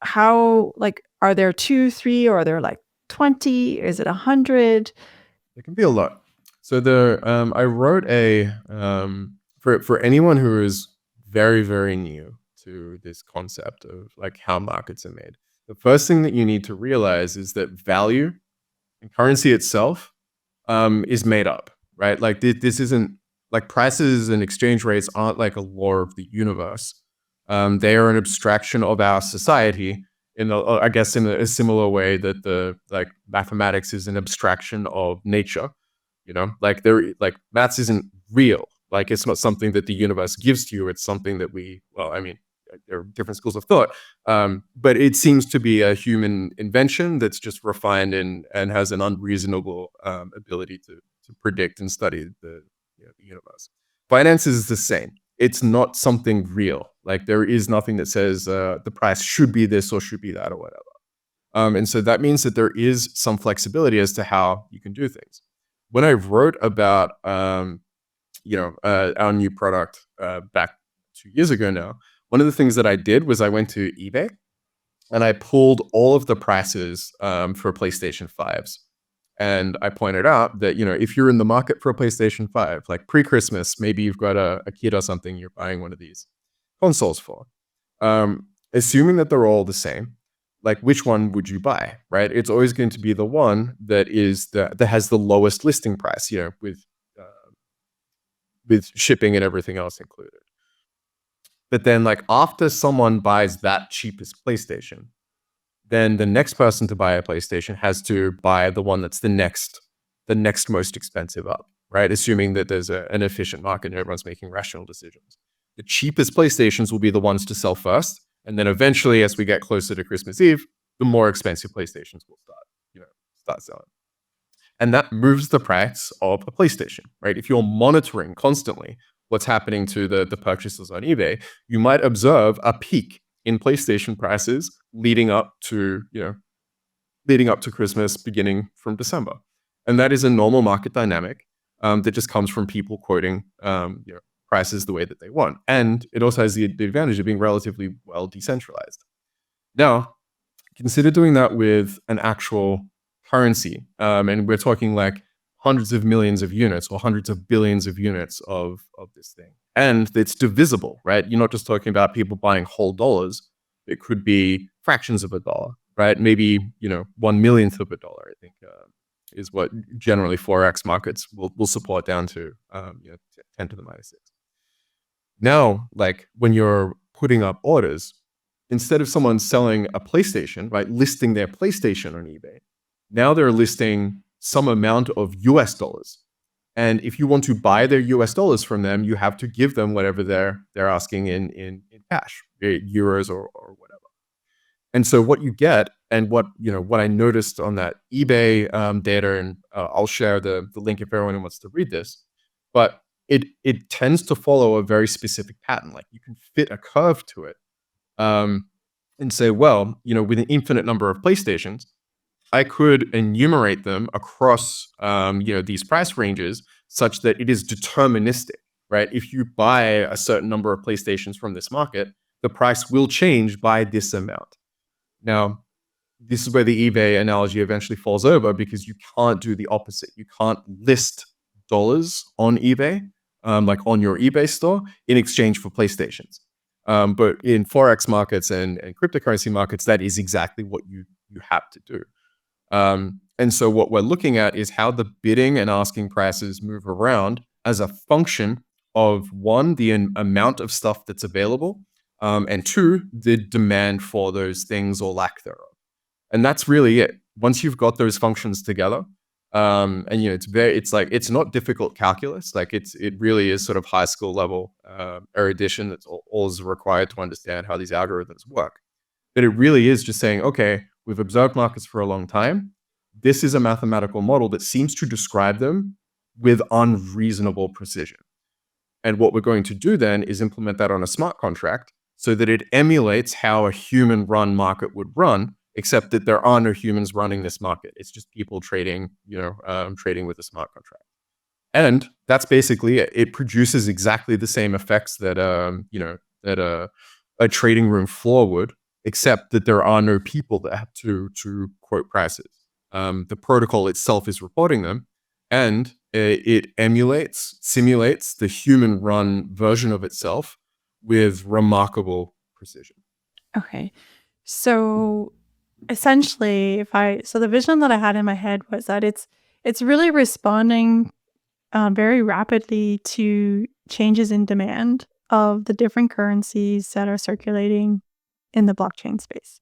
How, like, are there 2, 3, or are there like 20? Is it 100? It can be a lot. So I wrote for anyone who is very, very new to this concept of like how markets are made. The first thing that you need to realize is that value and currency itself is made up, right? Like this isn't like prices and exchange rates aren't like a law of the universe. They are an abstraction of our society in a similar way that the like mathematics is an abstraction of nature. Like maths isn't real. Like it's not something that the universe gives to you. It's something that there are different schools of thought, but it seems to be a human invention that's just refined and has an unreasonable ability to predict and study the universe. Finance is the same. It's not something real. Like there is nothing that says the price should be this or should be that or whatever. And so that means that there is some flexibility as to how you can do things. When I wrote about our new product back 2 years ago now, one of the things that I did was I went to eBay and I pulled all of the prices for PlayStation 5s. And I pointed out that, if you're in the market for a PlayStation 5, like pre-Christmas, maybe you've got a kid or something you're buying one of these consoles for. Assuming that they're all the same, like which one would you buy, right? It's always going to be the one that has the lowest listing price, with shipping and everything else included. But then like after someone buys that cheapest PlayStation, then the next person to buy a PlayStation has to buy the one that's the next most expensive up, right? Assuming that there's an efficient market and everyone's making rational decisions. The cheapest PlayStations will be the ones to sell first. And then eventually, as we get closer to Christmas Eve, the more expensive PlayStations will start selling. And that moves the price of a PlayStation, right? If you're monitoring constantly what's happening to the purchases on eBay, you might observe a peak in PlayStation prices leading up to Christmas, beginning from December. And that is a normal market dynamic that just comes from people quoting prices the way that they want. And it also has the advantage of being relatively well decentralized. Now, consider doing that with an actual currency. And we're talking like hundreds of millions of units or hundreds of billions of units of this thing. And it's divisible, right? You're not just talking about people buying whole dollars. It could be fractions of a dollar, right? Maybe, 1/1,000,000th of a dollar, I think, is what generally Forex markets will support down to 10 to the minus 6. Now, like when you're putting up orders, instead of someone selling a PlayStation, right, listing their PlayStation on eBay, now they're listing some amount of US dollars. And if you want to buy their US dollars from them, you have to give them whatever they're asking in cash, euros or whatever. And so what you get, and what I noticed on that eBay data, and I'll share the link if everyone wants to read this, but it tends to follow a very specific pattern. Like you can fit a curve to it and say, well, with an infinite number of PlayStations, I could enumerate them across these price ranges such that it is deterministic, right? If you buy a certain number of PlayStations from this market, the price will change by this amount. Now, this is where the eBay analogy eventually falls over, because you can't do the opposite. You can't list dollars on eBay, like on your eBay store, in exchange for PlayStations. But in Forex markets and cryptocurrency markets, that is exactly what you have to do. And so what we're looking at is how the bidding and asking prices move around as a function of, one, the amount of stuff that's available, and two, the demand for those things or lack thereof. And that's really it. Once you've got those functions together, and it's not difficult calculus. Like it really is sort of high school level erudition. That's all is required to understand how these algorithms work. But it really is just saying, okay, we've observed markets for a long time. This is a mathematical model that seems to describe them with unreasonable precision. And what we're going to do then is implement that on a smart contract so that it emulates how a human-run market would run, except that there are no humans running this market. It's just people trading, trading with a smart contract. And that's basically it. It produces exactly the same effects that a trading room floor would, except that there are no people that have to quote prices. The protocol itself is reporting them, and it simulates the human-run version of itself with remarkable precision. Okay. So essentially, so the vision that I had in my head was that it's really responding very rapidly to changes in demand of the different currencies that are circulating in the blockchain space.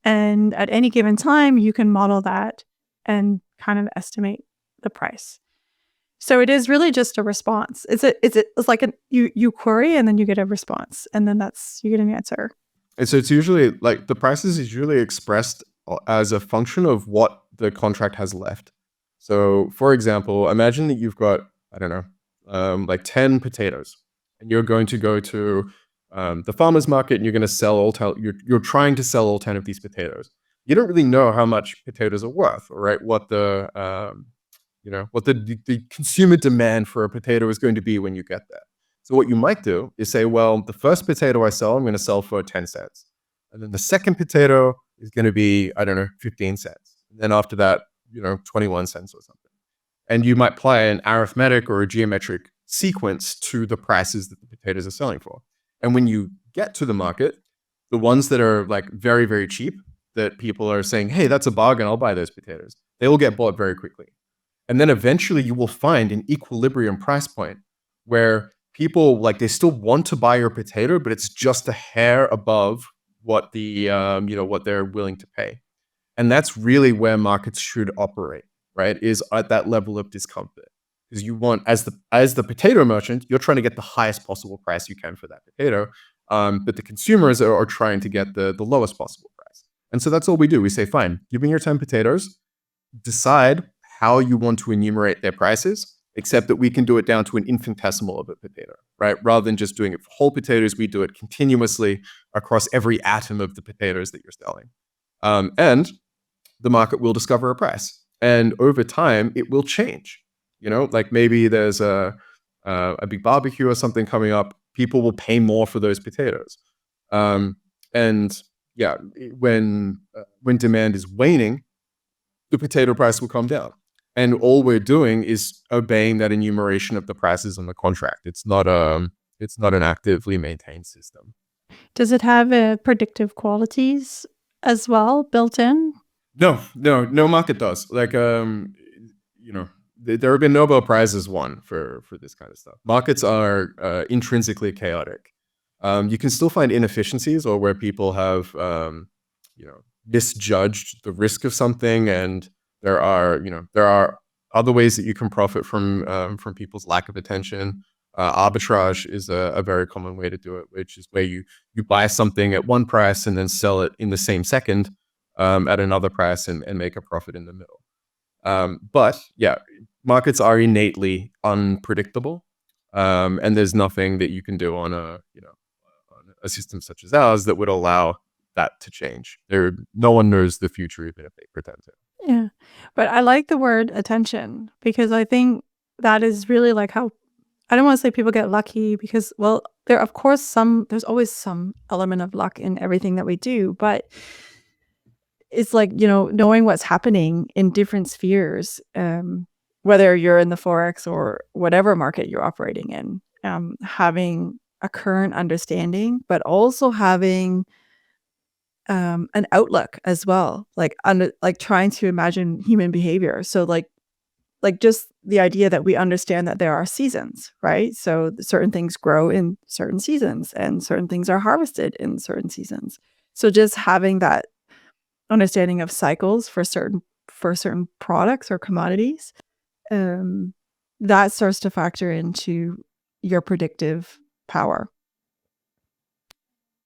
And at any given time, you can model that and kind of estimate the price. So it is really just a response. It's like you query and then you get a response, and then you get an answer. And so it's usually like the prices is usually expressed as a function of what the contract has left. So for example, imagine that you've got, I don't know, like 10 potatoes, and you're going to go to the farmer's market, and you're going to sell you're trying to sell all 10 of these potatoes. You don't really know how much potatoes are worth, or right, what the consumer demand for a potato is going to be when you get there. So what you might do is say, well, the first potato I sell, I'm going to sell for 10 cents. And then the second potato is going to be, I don't know, 15 cents. And then after that, 21 cents or something. And you might apply an arithmetic or a geometric sequence to the prices that the potatoes are selling for. And when you get to the market, the ones that are like very, very cheap, that people are saying, hey, that's a bargain, I'll buy those potatoes, they will get bought very quickly. And then eventually you will find an equilibrium price point where people, like, they still want to buy your potato, but it's just a hair above what the what they're willing to pay. And that's really where markets should operate, right? Is at that level of discomfort. Because you want, as the potato merchant, you're trying to get the highest possible price you can for that potato. But the consumers are trying to get the lowest possible price. And so that's all we do. We say, fine, give me your 10 potatoes, decide how you want to enumerate their prices, except that we can do it down to an infinitesimal of a potato, right? Rather than just doing it for whole potatoes, we do it continuously across every atom of the potatoes that you're selling. And the market will discover a price. And over time, it will change. Like maybe there's a big barbecue or something coming up, people will pay more for those potatoes. And yeah, when demand is waning, the potato price will come down. And all we're doing is obeying that enumeration of the prices on the contract. It's not an actively maintained system. Does it have predictive qualities as well built in? No market does. Like there have been Nobel Prizes won for this kind of stuff. Markets are intrinsically chaotic. You can still find inefficiencies, or where people have misjudged the risk of something, and there are other ways that you can profit from people's lack of attention. Arbitrage is a very common way to do it, which is where you buy something at one price and then sell it in the same second at another price and make a profit in the middle. But yeah, markets are innately unpredictable, and there's nothing that you can do on on a system such as ours that would allow that to change. No one knows the future, even if they pretend to. Yeah, but I like the word attention, because I think that is really like how I don't want to say people get lucky because, well, there's always some element of luck in everything that we do, but it's like, knowing what's happening in different spheres, whether you're in the Forex or whatever market you're operating in, having a current understanding, but also having an outlook as well, like trying to imagine human behavior. So like just the idea that we understand that there are seasons, right? So certain things grow in certain seasons and certain things are harvested in certain seasons. So just having that understanding of cycles for certain products or commodities, that starts to factor into your predictive power.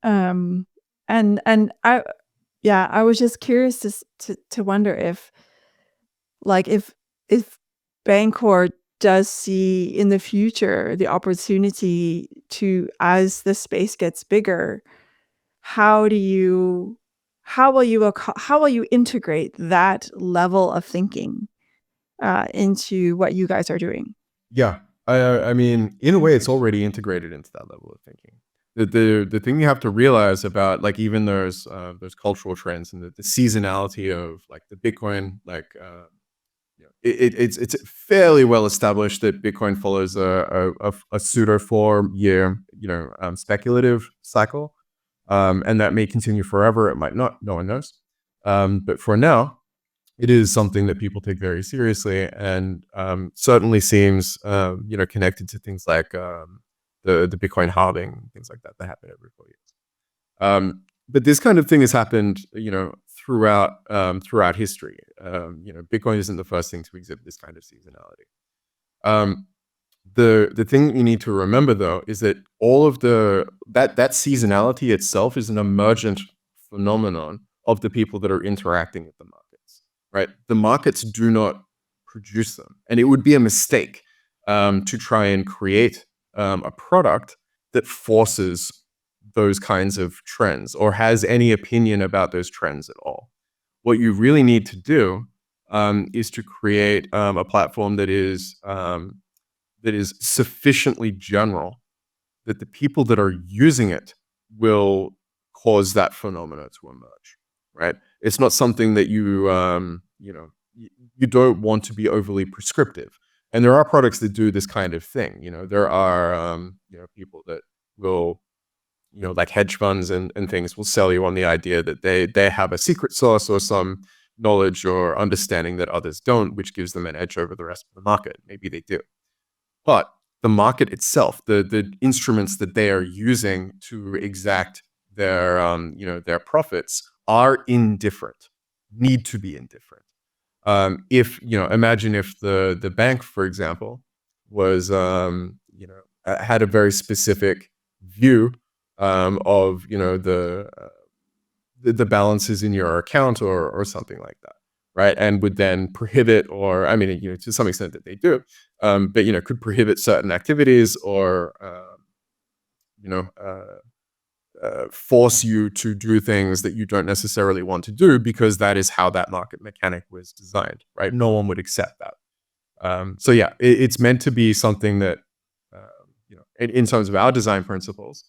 And I was just curious to wonder if Bancor does see in the future the opportunity to, as the space gets bigger, how will you integrate that level of thinking into what you guys are doing? Yeah, I mean, in a way, it's already integrated into that level of thinking. The thing you have to realize about, like, even those cultural trends and the seasonality of, like, the Bitcoin, like, it's fairly well established that Bitcoin follows a pseudo 4-year speculative cycle, and that may continue forever. It might not. No one knows. But for now, it is something that people take very seriously, and certainly seems connected to things like the Bitcoin halving, things like that happen every 4 years. But this kind of thing has happened, throughout history. Bitcoin isn't the first thing to exhibit this kind of seasonality. The thing you need to remember, though, is that all of that seasonality itself is an emergent phenomenon of the people that are interacting with the markets, right? The markets do not produce them, and it would be a mistake to try and create a product that forces those kinds of trends or has any opinion about those trends at all. What you really need to do is to create a platform that is sufficiently general that the people that are using it will cause that phenomena to emerge, right? It's not something that you don't want to be overly prescriptive. And there are products that do this kind of thing. There are people that will, like hedge funds and things, will sell you on the idea that they have a secret sauce or some knowledge or understanding that others don't, which gives them an edge over the rest of the market. Maybe they do. But the market itself, the instruments that they are using to exact their profits are indifferent, need to be indifferent. Imagine if the bank, for example, was had a very specific view of the balances in your account or something like that, right? And would then prohibit, or I mean, to some extent that they do, but could prohibit certain activities or force you to do things that you don't necessarily want to do because that is how that market mechanic was designed, right? No one would accept that. So yeah, it's meant to be something that, in terms of our design principles,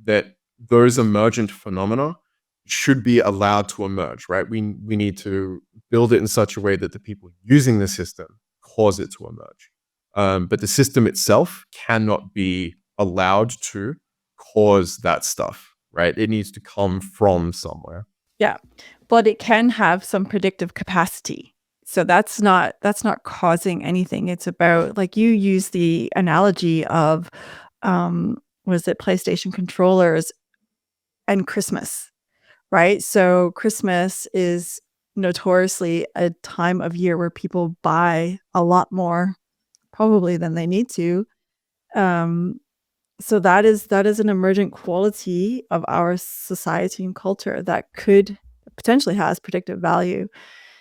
that those emergent phenomena should be allowed to emerge, right? We need to build it in such a way that the people using the system cause it to emerge. But the system itself cannot be allowed to cause that stuff, right? It needs to come from somewhere. Yeah, but it can have some predictive capacity. So that's not causing anything. It's about, like, you use the analogy of was it PlayStation controllers and Christmas, right? So Christmas is notoriously a time of year where people buy a lot more probably than they need to. So that is an emergent quality of our society and culture that could potentially has predictive value.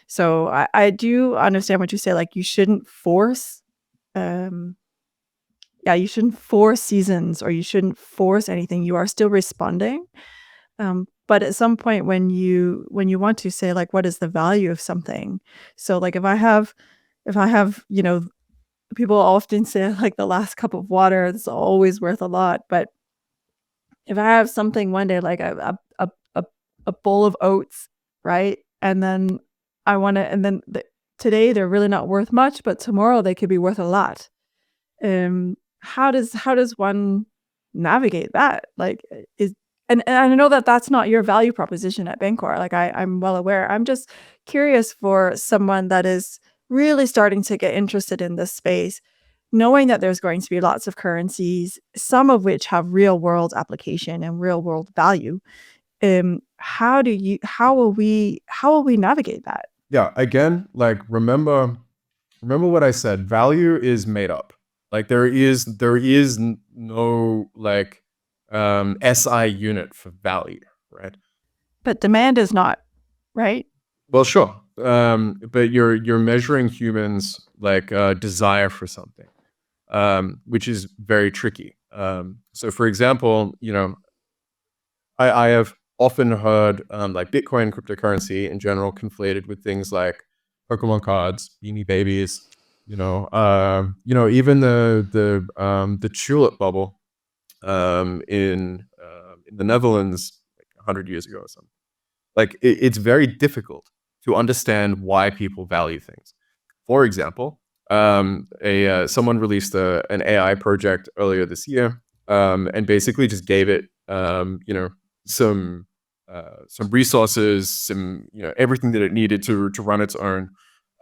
So I do understand what you say. Like, you shouldn't force, you shouldn't force seasons, or you shouldn't force anything. You are still responding. But at some point, when you want to say, like, what is the value of something? So, like, if I have people often say like the last cup of water is always worth a lot, but if I have something one day like a bowl of oats, right? And then I want to, and then today they're really not worth much, but tomorrow they could be worth a lot. How does one navigate that? Like, and I know that that's not your value proposition at Bancor. Like, I'm well aware. I'm just curious for someone that is really starting to get interested in this space, knowing that there's going to be lots of currencies, some of which have real world application and real world value. How will we navigate that? Yeah, again, like remember what I said. Value is made up. Like there is no like SI unit for value, right? But demand is not, right? Well, sure. But you're measuring humans like desire for something, which is very tricky. So for example, I have often heard like Bitcoin cryptocurrency in general conflated with things like Pokemon cards, Beanie Babies, even the tulip bubble in the Netherlands like 100 years ago or something. Like it's very difficult to understand why people value things. For example, someone released an AI project earlier this year, and basically just gave it some resources, everything that it needed to run its own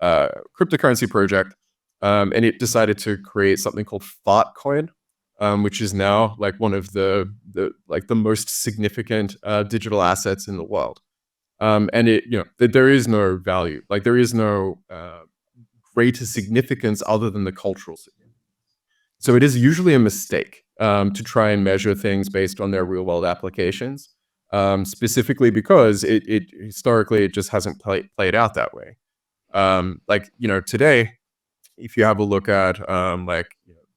cryptocurrency project, and it decided to create something called Fartcoin, which is now like one of the most significant digital assets in the world. And there is no value, like there is no greater significance other than the cultural significance. So it is usually a mistake to try and measure things based on their real world applications, specifically because it historically it just hasn't played out that way. Today, if you have a look at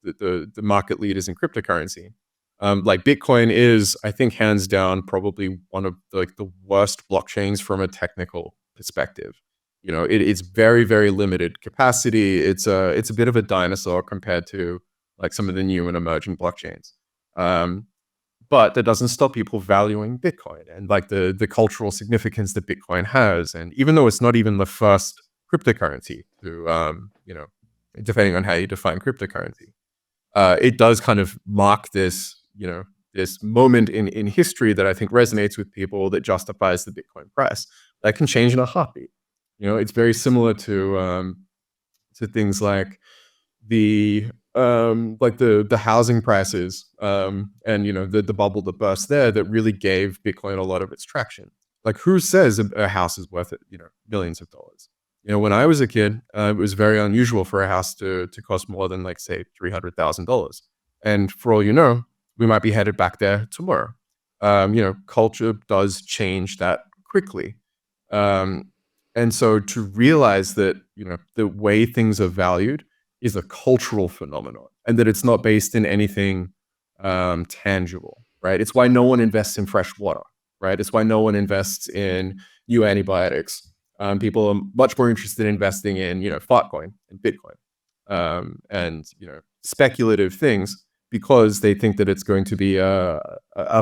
the market leaders in cryptocurrency, like Bitcoin is, I think, hands down, probably one of the worst blockchains from a technical perspective. It's very, very limited capacity. It's a bit of a dinosaur compared to like some of the new and emerging blockchains. But that doesn't stop people valuing Bitcoin and like the cultural significance that Bitcoin has. And even though it's not even the first cryptocurrency to, depending on how you define cryptocurrency, it does kind of mark this, this moment in history that I think resonates with people, that justifies the Bitcoin price. That can change in a heartbeat. It's very similar to things like the housing prices, and the bubble that burst there that really gave Bitcoin a lot of its traction. Like, who says a house is worth millions of dollars? When I was a kid, it was very unusual for a house to cost more than like say $300,000. And for all you know, we might be headed back there tomorrow. Culture does change that quickly. And so to realize that, the way things are valued is a cultural phenomenon, and that it's not based in anything tangible, right? It's why no one invests in fresh water, right? It's why no one invests in new antibiotics. People are much more interested in investing in, Fartcoin and Bitcoin, and, speculative things, because they think that it's going to be a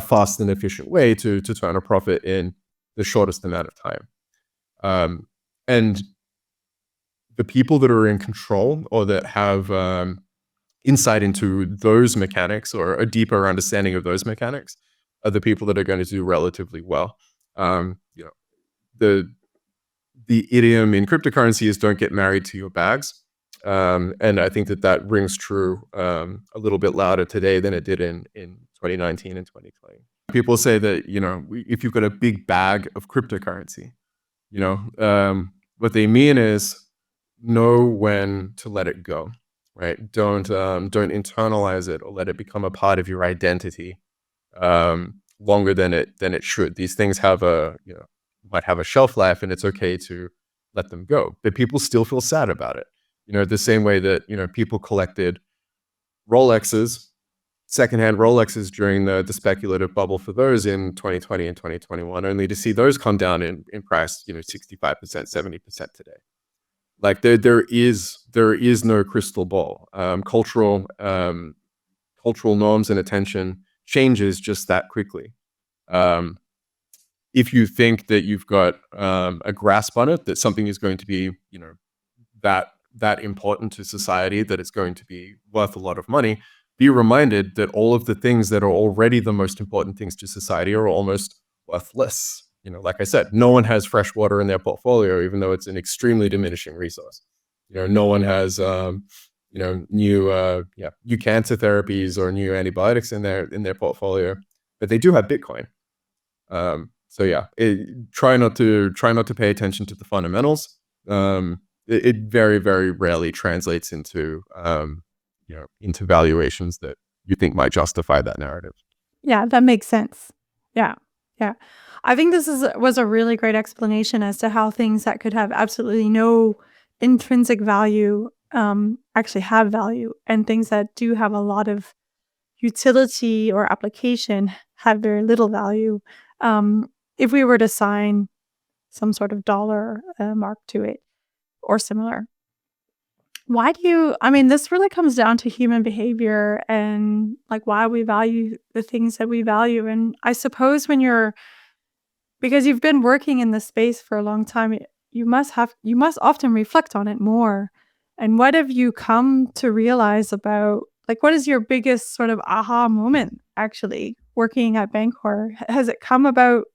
fast and efficient way to turn a profit in the shortest amount of time. And the people that are in control, or that have insight into those mechanics, or a deeper understanding of those mechanics, are the people that are going to do relatively well. The idiom in cryptocurrency is "don't get married to your bags." And I think that rings true a little bit louder today than it did in 2019 and 2020. People say that, if you've got a big bag of cryptocurrency, what they mean is know when to let it go, right? Don't internalize it or let it become a part of your identity longer than it should. These things have might have a shelf life, and it's okay to let them go. But people still feel sad about it. The same way that, people collected Rolexes, secondhand Rolexes during the speculative bubble for those in 2020 and 2021, only to see those come down in price, 65%, 70% today. Like there is no crystal ball. Cultural norms and attention changes just that quickly. If you think that you've got a grasp on it, that something is going to be, that important to society, that it's going to be worth a lot of money, be reminded that all of the things that are already the most important things to society are almost worthless. Like I said, no one has fresh water in their portfolio, even though it's an extremely diminishing resource. No one has, new cancer therapies or new antibiotics in their portfolio, but they do have Bitcoin. So yeah, try not to pay attention to the fundamentals. It very, very rarely translates into into valuations that you think might justify that narrative. Yeah, that makes sense. Yeah. Yeah. I think this was a really great explanation as to how things that could have absolutely no intrinsic value actually have value, and things that do have a lot of utility or application have very little value. If we were to assign some sort of dollar mark to it or similar. This really comes down to human behavior and like why we value the things that we value. And I suppose because you've been working in this space for a long time, you must often reflect on it more. And what have you come to realize about, like, what is your biggest sort of aha moment actually working at Bancor? Has it come about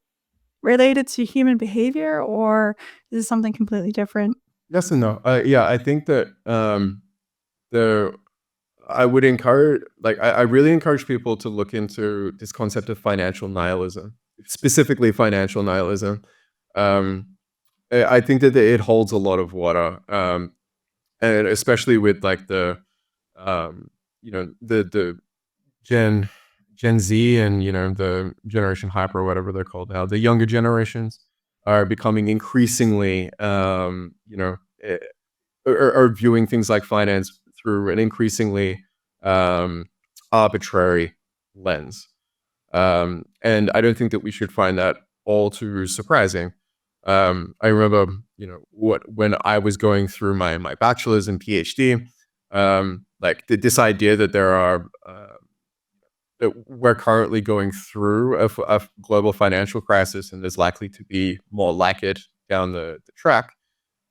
related to human behavior, or is it something completely different? Yes and no. Yeah, I think that I would encourage, I really encourage people to look into this concept of financial nihilism, specifically financial nihilism. I think that it holds a lot of water, and especially with like the Gen Z and the Generation Hyper or whatever they're called now, the younger generations are becoming increasingly are viewing things like finance through an increasingly arbitrary lens. And I don't think that we should find that all too surprising. I remember, when I was going through my bachelor's and PhD, this idea that that we're currently going through a global financial crisis, and there's likely to be more like it down the track,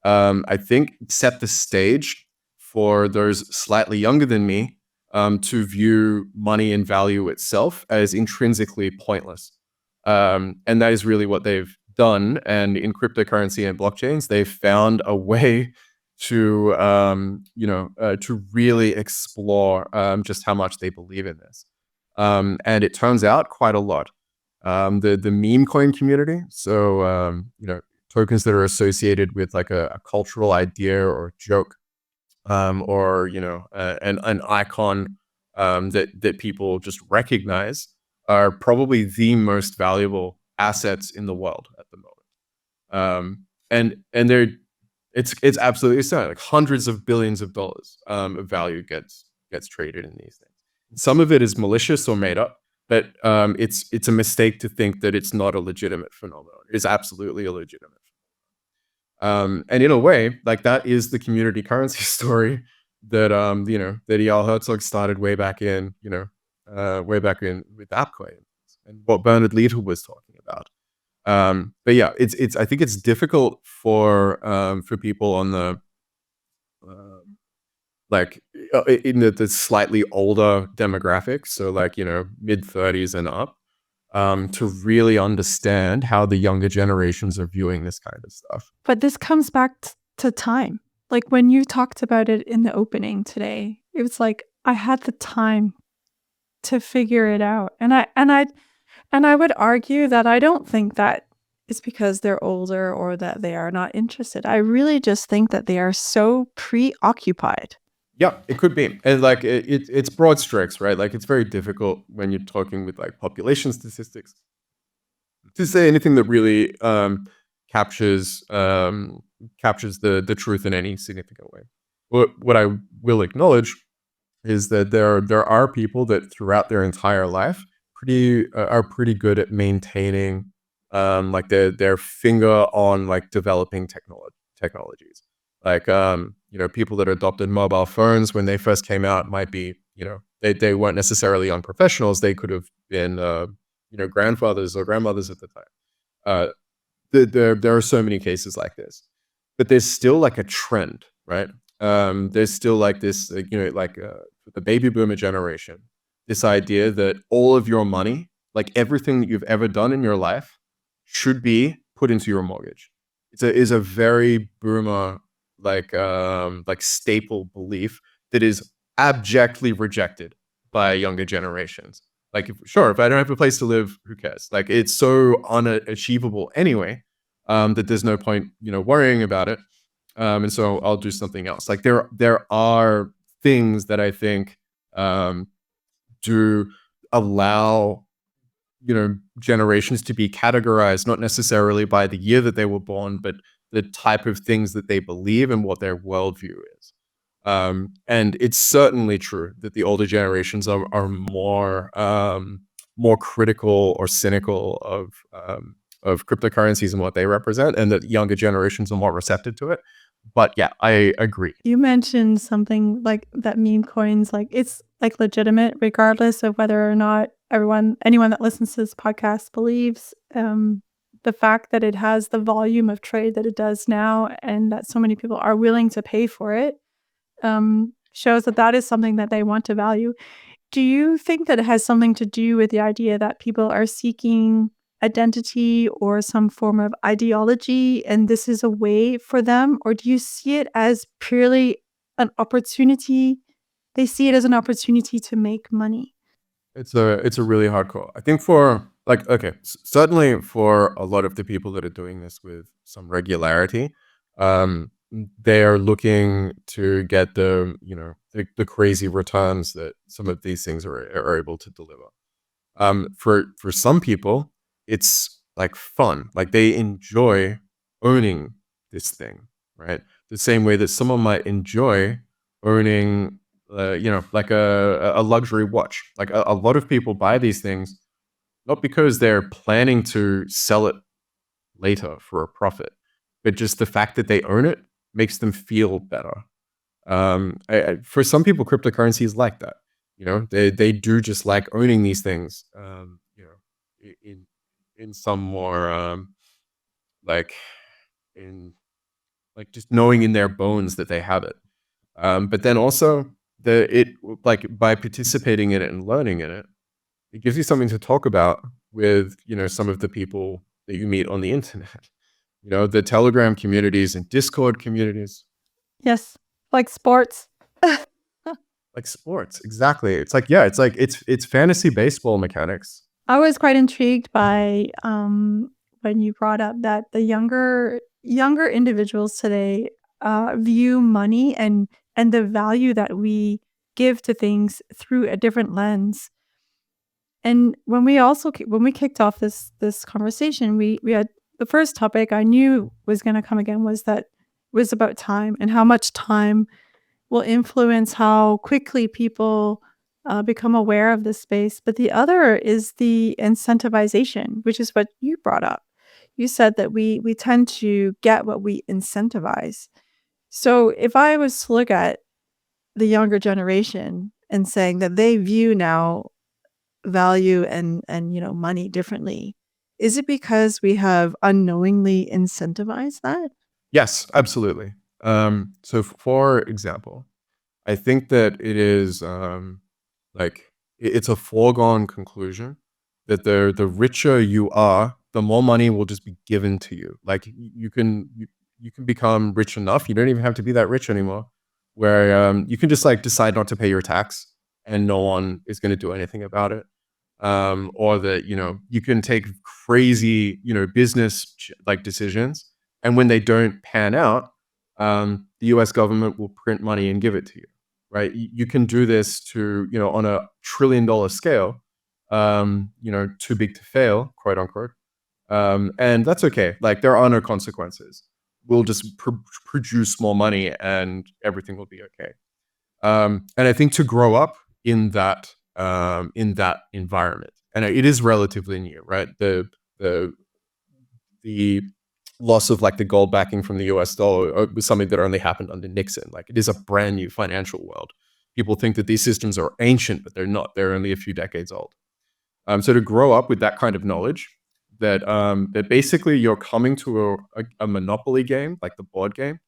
I think set the stage for those slightly younger than me to view money and value itself as intrinsically pointless. And that is really what they've done. And in cryptocurrency and blockchains, they've found a way to really explore just how much they believe in this. And it turns out quite a lot. The meme coin community, so tokens that are associated with like a cultural idea or joke, or an icon that people just recognize, are probably the most valuable assets in the world at the moment. And it's absolutely stunning. Like hundreds of billions of dollars of value gets traded in these things. Some of it is malicious or made up, but it's a mistake to think that it's not a legitimate phenomenon. It is absolutely a legitimate phenomenon. And in a way, like, that is the community currency story that that Eyal Herzog started way back in with AppCoin, and what Bernard Liedl was talking about. But yeah, it's I think it's difficult for people on the in the slightly older demographics, so mid-30s and up, to really understand how the younger generations are viewing this kind of stuff. But this comes back to time. Like when you talked about it in the opening today, it was like I had the time to figure it out. And I would argue that I don't think that it's because they're older or that they are not interested. I really just think that they are so preoccupied. Yeah, it could be. And it's broad strokes, right? Like, it's very difficult when you're talking with population statistics to say anything that really captures the truth in any significant way. What I will acknowledge is that there are people that throughout their entire life are pretty good at maintaining their finger on developing technologies. Like, people that adopted mobile phones when they first came out might be, they weren't necessarily young professionals. They could have been, grandfathers or grandmothers at the time. There are so many cases like this, but there's still like a trend, right? There's still like this, the baby boomer generation, this idea that all of your money, like everything that you've ever done in your life, should be put into your mortgage. Is a very boomer like staple belief that is abjectly rejected by younger generations. Like, if I don't have a place to live, who cares? Like, it's so unachievable anyway, that there's no point, worrying about it. And so I'll do something else. Like, there are things that I think do allow generations to be categorized not necessarily by the year that they were born, but the type of things that they believe and what their worldview is. And it's certainly true that the older generations are more critical or cynical of cryptocurrencies and what they represent, and that younger generations are more receptive to it. But yeah, I agree. You mentioned something like that meme coins, like it's like legitimate regardless of whether or not anyone that listens to this podcast believes. The fact that it has the volume of trade that it does now and that so many people are willing to pay for it shows that is something that they want to value. Do you think that it has something to do with the idea that people are seeking identity or some form of ideology, and this is a way for them? Or do you see it as purely an opportunity? They see it as an opportunity to make money. It's a really hard call. I think for certainly for a lot of the people that are doing this with some regularity, they are looking to get the crazy returns that some of these things are able to deliver. For some people, it's like fun. Like, they enjoy owning this thing, right? The same way that someone might enjoy owning, like a luxury watch. Like, a lot of people buy these things not because they're planning to sell it later for a profit, but just the fact that they own it makes them feel better. For some people, cryptocurrency is like that. They do just like owning these things. In some more like in like just knowing in their bones that they have it. But then also like by participating in it and learning in it, it gives you something to talk about with some of the people that you meet on the internet. The Telegram communities and Discord communities. Yes, like sports. Like sports, exactly. It's like, yeah, it's fantasy baseball mechanics. I was quite intrigued by when you brought up that the younger individuals today view money and the value that we give to things through a different lens. And when we kicked off this conversation, we had the first topic I knew was going to come again was about time and how much time will influence how quickly people become aware of this space. But the other is the incentivization, which is what you brought up. You said that we tend to get what we incentivize. So if I was to look at the younger generation and saying that they view now value and money differently, is it because we have unknowingly incentivized that? Yes, absolutely. So for example, I think that it is it's a foregone conclusion that the richer you are, the more money will just be given to you. Like, you can become rich enough. You don't even have to be that rich anymore, where you can just like decide not to pay your tax and no one is going to do anything about it. Or that you can take crazy business like decisions, and when they don't pan out, the US government will print money and give it to you, right? You can do this to on a $1 trillion scale, too big to fail, quote unquote. And that's okay. Like, there are no consequences. We'll just produce more money and everything will be okay. And I think to grow up in that environment, and it is relatively new, right? The loss of like the gold backing from the US dollar was something that only happened under Nixon. Like it is a brand new financial world. People think that these systems are ancient, but they're not. They're only a few decades old. So to grow up with that kind of knowledge, that basically you're coming to a monopoly game, like the board game,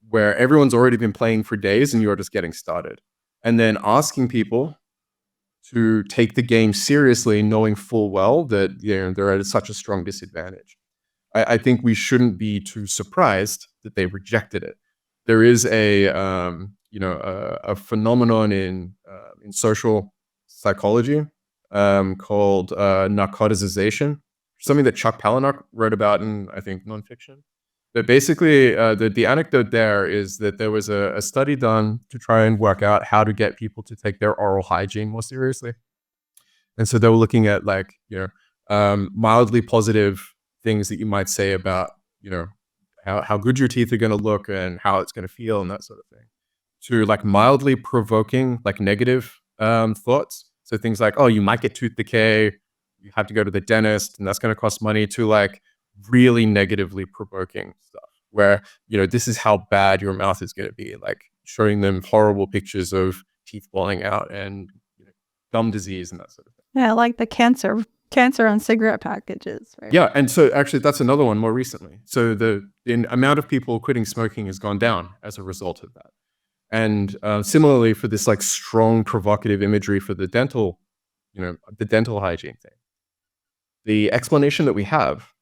where everyone's already been playing for days and you're just getting started. And then asking people to take the game seriously, knowing full well that they're at such a strong disadvantage. I think we shouldn't be too surprised that they rejected it. There is a phenomenon in social psychology called narcotization, something that Chuck Palahniuk wrote about in, I think, nonfiction. But basically, the anecdote there is that there was a study done to try and work out how to get people to take their oral hygiene more seriously. And so they were looking at mildly positive things that you might say about, how good your teeth are going to look and how it's going to feel and that sort of thing, to like mildly provoking like negative thoughts. So things like, oh, you might get tooth decay, you have to go to the dentist, and that's going to cost money, to like really negatively provoking stuff where, this is how bad your mouth is going to be, like showing them horrible pictures of teeth falling out and gum disease and that sort of thing. Yeah, like the cancer on cigarette packages, right? Yeah, and so actually that's another one more recently. So the amount of people quitting smoking has gone down as a result of that. And similarly for this like strong provocative imagery for the dental hygiene thing, the explanation that we have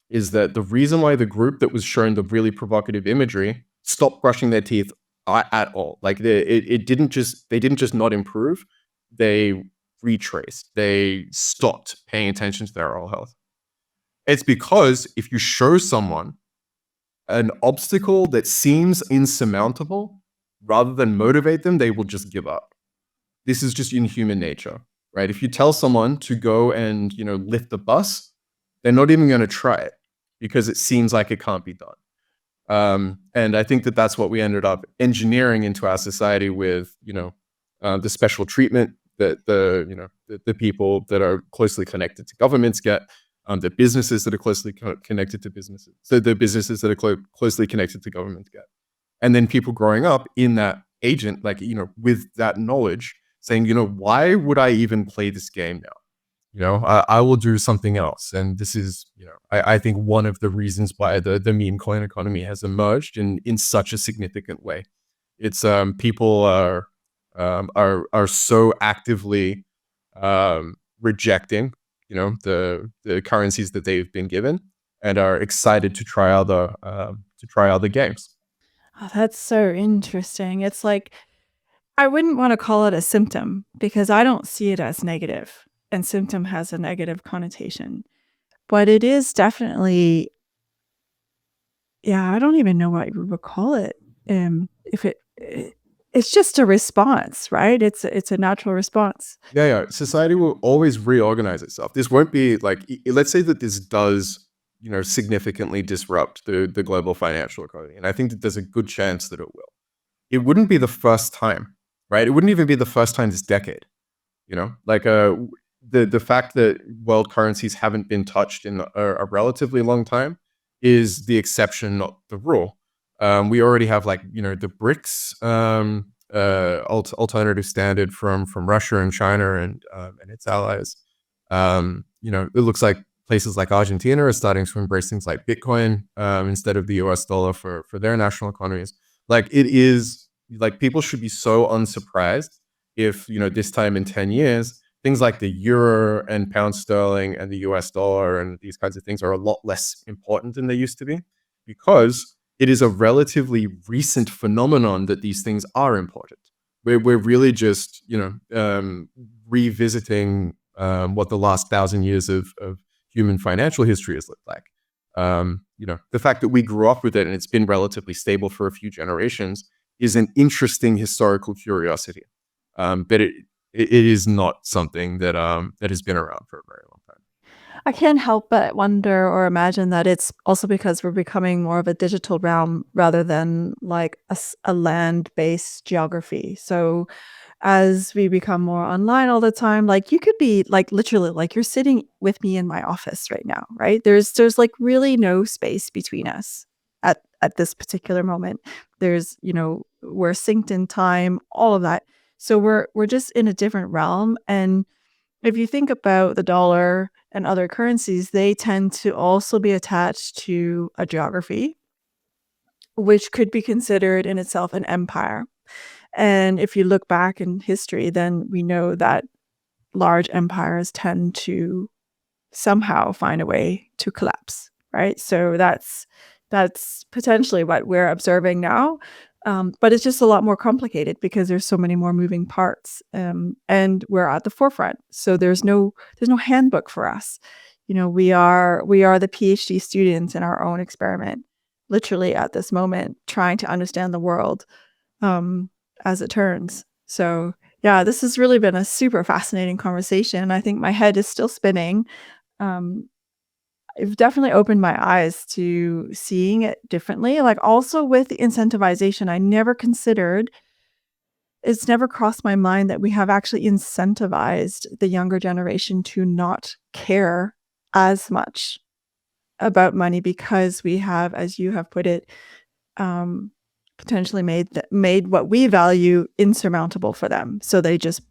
is that the reason why the group that was shown the really provocative imagery stopped brushing their teeth at all, like they didn't just not improve, they retraced, they stopped paying attention to their oral health. It's because if you show someone an obstacle that seems insurmountable, rather than motivate them, they will just give up. This is just in human nature, right? If you tell someone to go and lift a bus, they're not even going to try it because it seems like it can't be done. And I think that that's what we ended up engineering into our society with the special treatment that the people that are closely connected to governments get, the businesses that are closely connected to businesses, so the businesses that are closely connected to governments get, and then people growing up in that agent, like with that knowledge, saying, why would I even play this game now? I will do something else. And this is, I think one of the reasons why the meme coin economy has emerged in such a significant way. It's people are so actively rejecting, the currencies that they've been given, and are excited to try other games. Oh, that's so interesting. It's like, I wouldn't want to call it a symptom because I don't see it as negative, and symptom has a negative connotation. But it is definitely, I don't even know what you would call it. If it's just a response, right? It's a natural response. Yeah. Society will always reorganize itself. This won't be like, let's say that this does, significantly disrupt the global financial economy. And I think that there's a good chance that it will. It wouldn't be the first time, right? It wouldn't even be the first time this decade, like the fact that world currencies haven't been touched in a relatively long time is the exception, not the rule. We already have the BRICS alternative standard from Russia and China and its allies. It looks like places like Argentina are starting to embrace things like Bitcoin instead of the US dollar for their national economies. Like it is like people should be so unsurprised if this time in 10 years things like the euro and pound sterling and the US dollar and these kinds of things are a lot less important than they used to be, because it is a relatively recent phenomenon that these things are important. We're really just revisiting what the last 1,000 years of human financial history has looked like. The fact that we grew up with it and it's been relatively stable for a few generations is an interesting historical curiosity, but it is not something that has been around for a very long time. I can't help but wonder or imagine that it's also because we're becoming more of a digital realm rather than like a land-based geography. So as we become more online all the time, like you could be like literally like you're sitting with me in my office right now, right? There's like really no space between us at this particular moment. There's, we're synced in time, all of that. So we're just in a different realm. And if you think about the dollar and other currencies, they tend to also be attached to a geography, which could be considered in itself an empire. And if you look back in history, then we know that large empires tend to somehow find a way to collapse, right? So that's potentially what we're observing now. But it's just a lot more complicated because there's so many more moving parts, and we're at the forefront. So there's no handbook for us. We are the PhD students in our own experiment, literally at this moment, trying to understand the world um, as it turns. So yeah, this has really been a super fascinating conversation. I think my head is still spinning. Um, I've definitely opened my eyes to seeing it differently. Like also with the incentivization, it's never crossed my mind that we have actually incentivized the younger generation to not care as much about money because we have, as you have put it, um, potentially made what we value insurmountable for them. So they just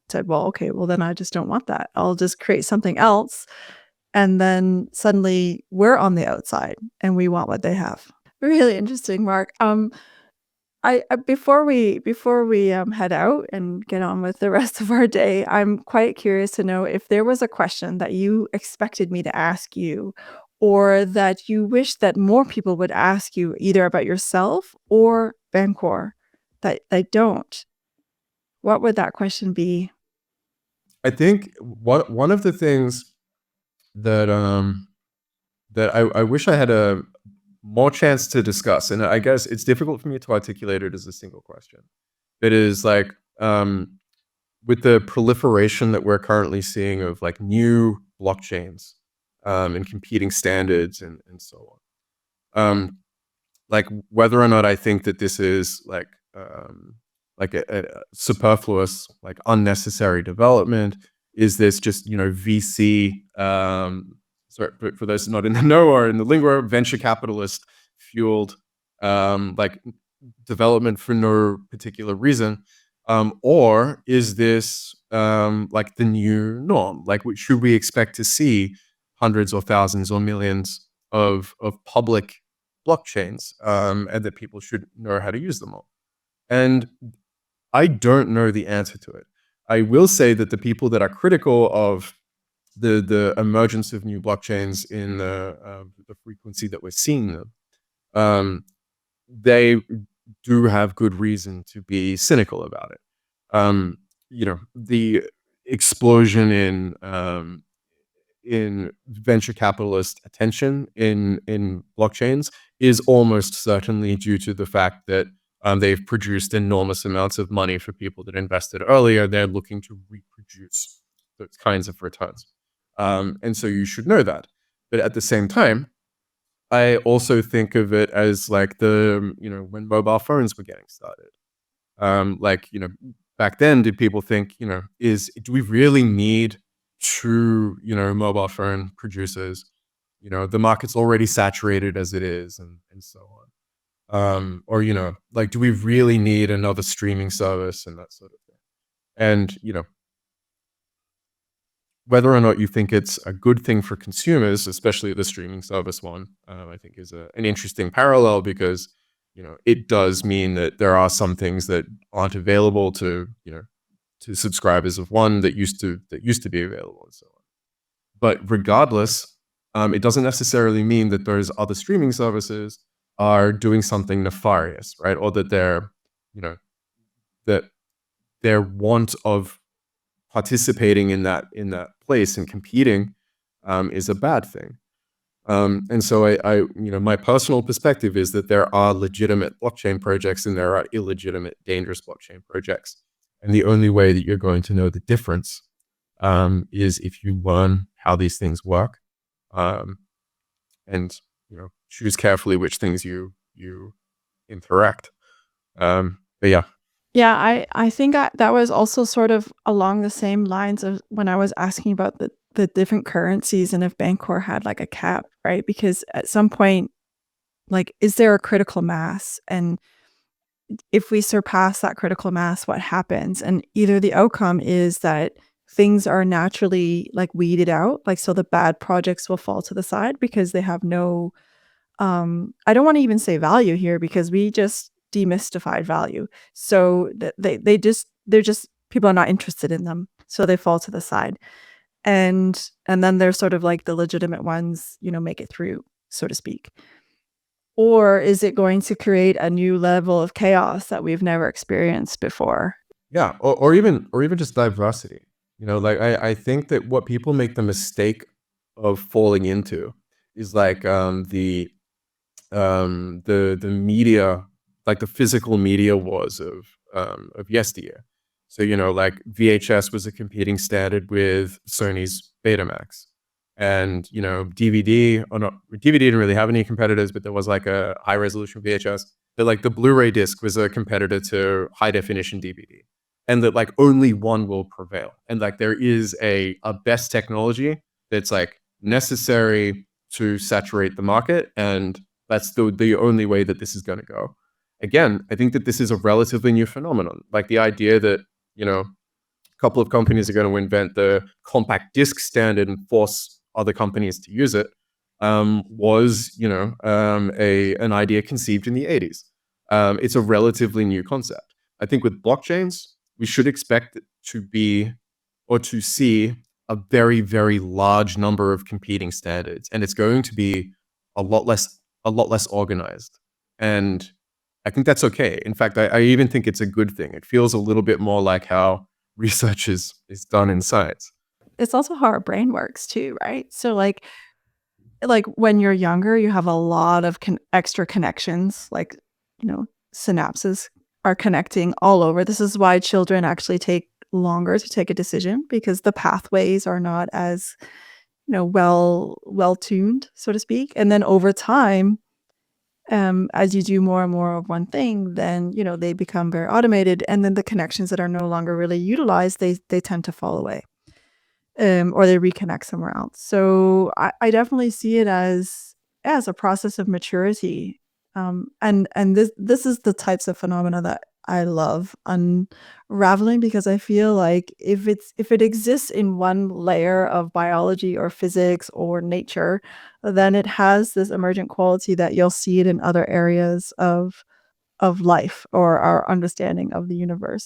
said, well, okay, well then I just don't want that. I'll just create something else. And then suddenly we're on the outside and we want what they have. Really interesting, Mark. Before we head out and get on with the rest of our day, I'm quite curious to know if there was a question that you expected me to ask you, or that you wish that more people would ask you, either about yourself or Bancor, that they don't. What would that question be? I think one of the things that I wish I had a more chance to discuss, and I guess it's difficult for me to articulate it as a single question. It is like with the proliferation that we're currently seeing of like new blockchains and competing standards and so on. Like whether or not I think that this is like a superfluous, like unnecessary development. Is this just VC? Sorry, for those not in the know or in the lingo, venture capitalist fueled like development for no particular reason, or is this like the new norm? Like, should we expect to see hundreds or thousands or millions of public blockchains, and that people should know how to use them all? And I don't know the answer to it. I will say that the people that are critical of the emergence of new blockchains in the frequency that we're seeing them, they do have good reason to be cynical about it. The explosion in venture capitalist attention in blockchains is almost certainly due to the fact that they've produced enormous amounts of money for people that invested earlier. They're looking to reproduce those kinds of returns. And so you should know that. But at the same time, I also think of it as like when mobile phones were getting started. Back then, did people think, do we really need two, mobile phone producers? The market's already saturated as it is, and so on. Or, like, do we really need another streaming service and that sort of thing? And, whether or not you think it's a good thing for consumers, especially the streaming service one, I think is an interesting parallel because, it does mean that there are some things that aren't available to subscribers of one that used to be available and so on. But regardless, it doesn't necessarily mean that those other streaming services are doing something nefarious, right? Or that that their want of participating in that place and competing is a bad thing. And so I my personal perspective is that there are legitimate blockchain projects and there are illegitimate, dangerous blockchain projects. And the only way that you're going to know the difference is if you learn how these things work, and choose carefully which things you interact. But yeah. Yeah, I think that was also sort of along the same lines of when I was asking about the different currencies and if Bancor had like a cap, right? Because at some point, like, is there a critical mass? And if we surpass that critical mass, what happens? And either the outcome is that things are naturally like weeded out, like so the bad projects will fall to the side because they have no I don't want to even say value here because we just demystified value. So they're just people are not interested in them, so they fall to the side. And then there's sort of like the legitimate ones, make it through, so to speak. Or is it going to create a new level of chaos that we've never experienced before? Yeah, or even just diversity. Like I think that what people make the mistake of falling into is like the media, like the physical media wars of yesteryear. So like VHS was a competing standard with Sony's Betamax, and DVD, or not, DVD didn't really have any competitors, but there was like a high resolution VHS. But like the Blu-ray disc was a competitor to high definition DVD, and that like only one will prevail, and like there is a best technology that's like necessary to saturate the market, and that's the only way that this is going to go. Again, I think that this is a relatively new phenomenon. Like the idea that, a couple of companies are going to invent the compact disc standard and force other companies to use it, was, an idea conceived in the 80s. It's a relatively new concept. I think with blockchains, we should expect it to be, or to see, a very, very large number of competing standards, and it's going to be a lot less organized. And I think that's okay. In fact, I even think it's a good thing. It feels a little bit more like how research is done in science. It's also how our brain works too, right? So like when you're younger, you have a lot of extra connections, like, synapses are connecting all over. This is why children actually take longer to take a decision, because the pathways are not as, well tuned, so to speak. And then over time, as you do more and more of one thing, then they become very automated, and then the connections that are no longer really utilized, they tend to fall away, or they reconnect somewhere else. So I definitely see it as a process of maturity, and this is the types of phenomena that I love unraveling, because I feel like if it exists in one layer of biology or physics or nature, then it has this emergent quality that you'll see it in other areas of life or our understanding of the universe.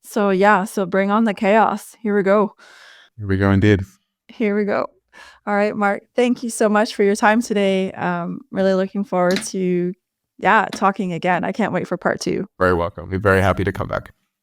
So yeah, so bring on the chaos. Here we go. Here we go, indeed. Here we go. All right, Mark, thank you so much for your time today. Really looking forward to talking again. I can't wait for part 2. Very welcome. We're very happy to come back.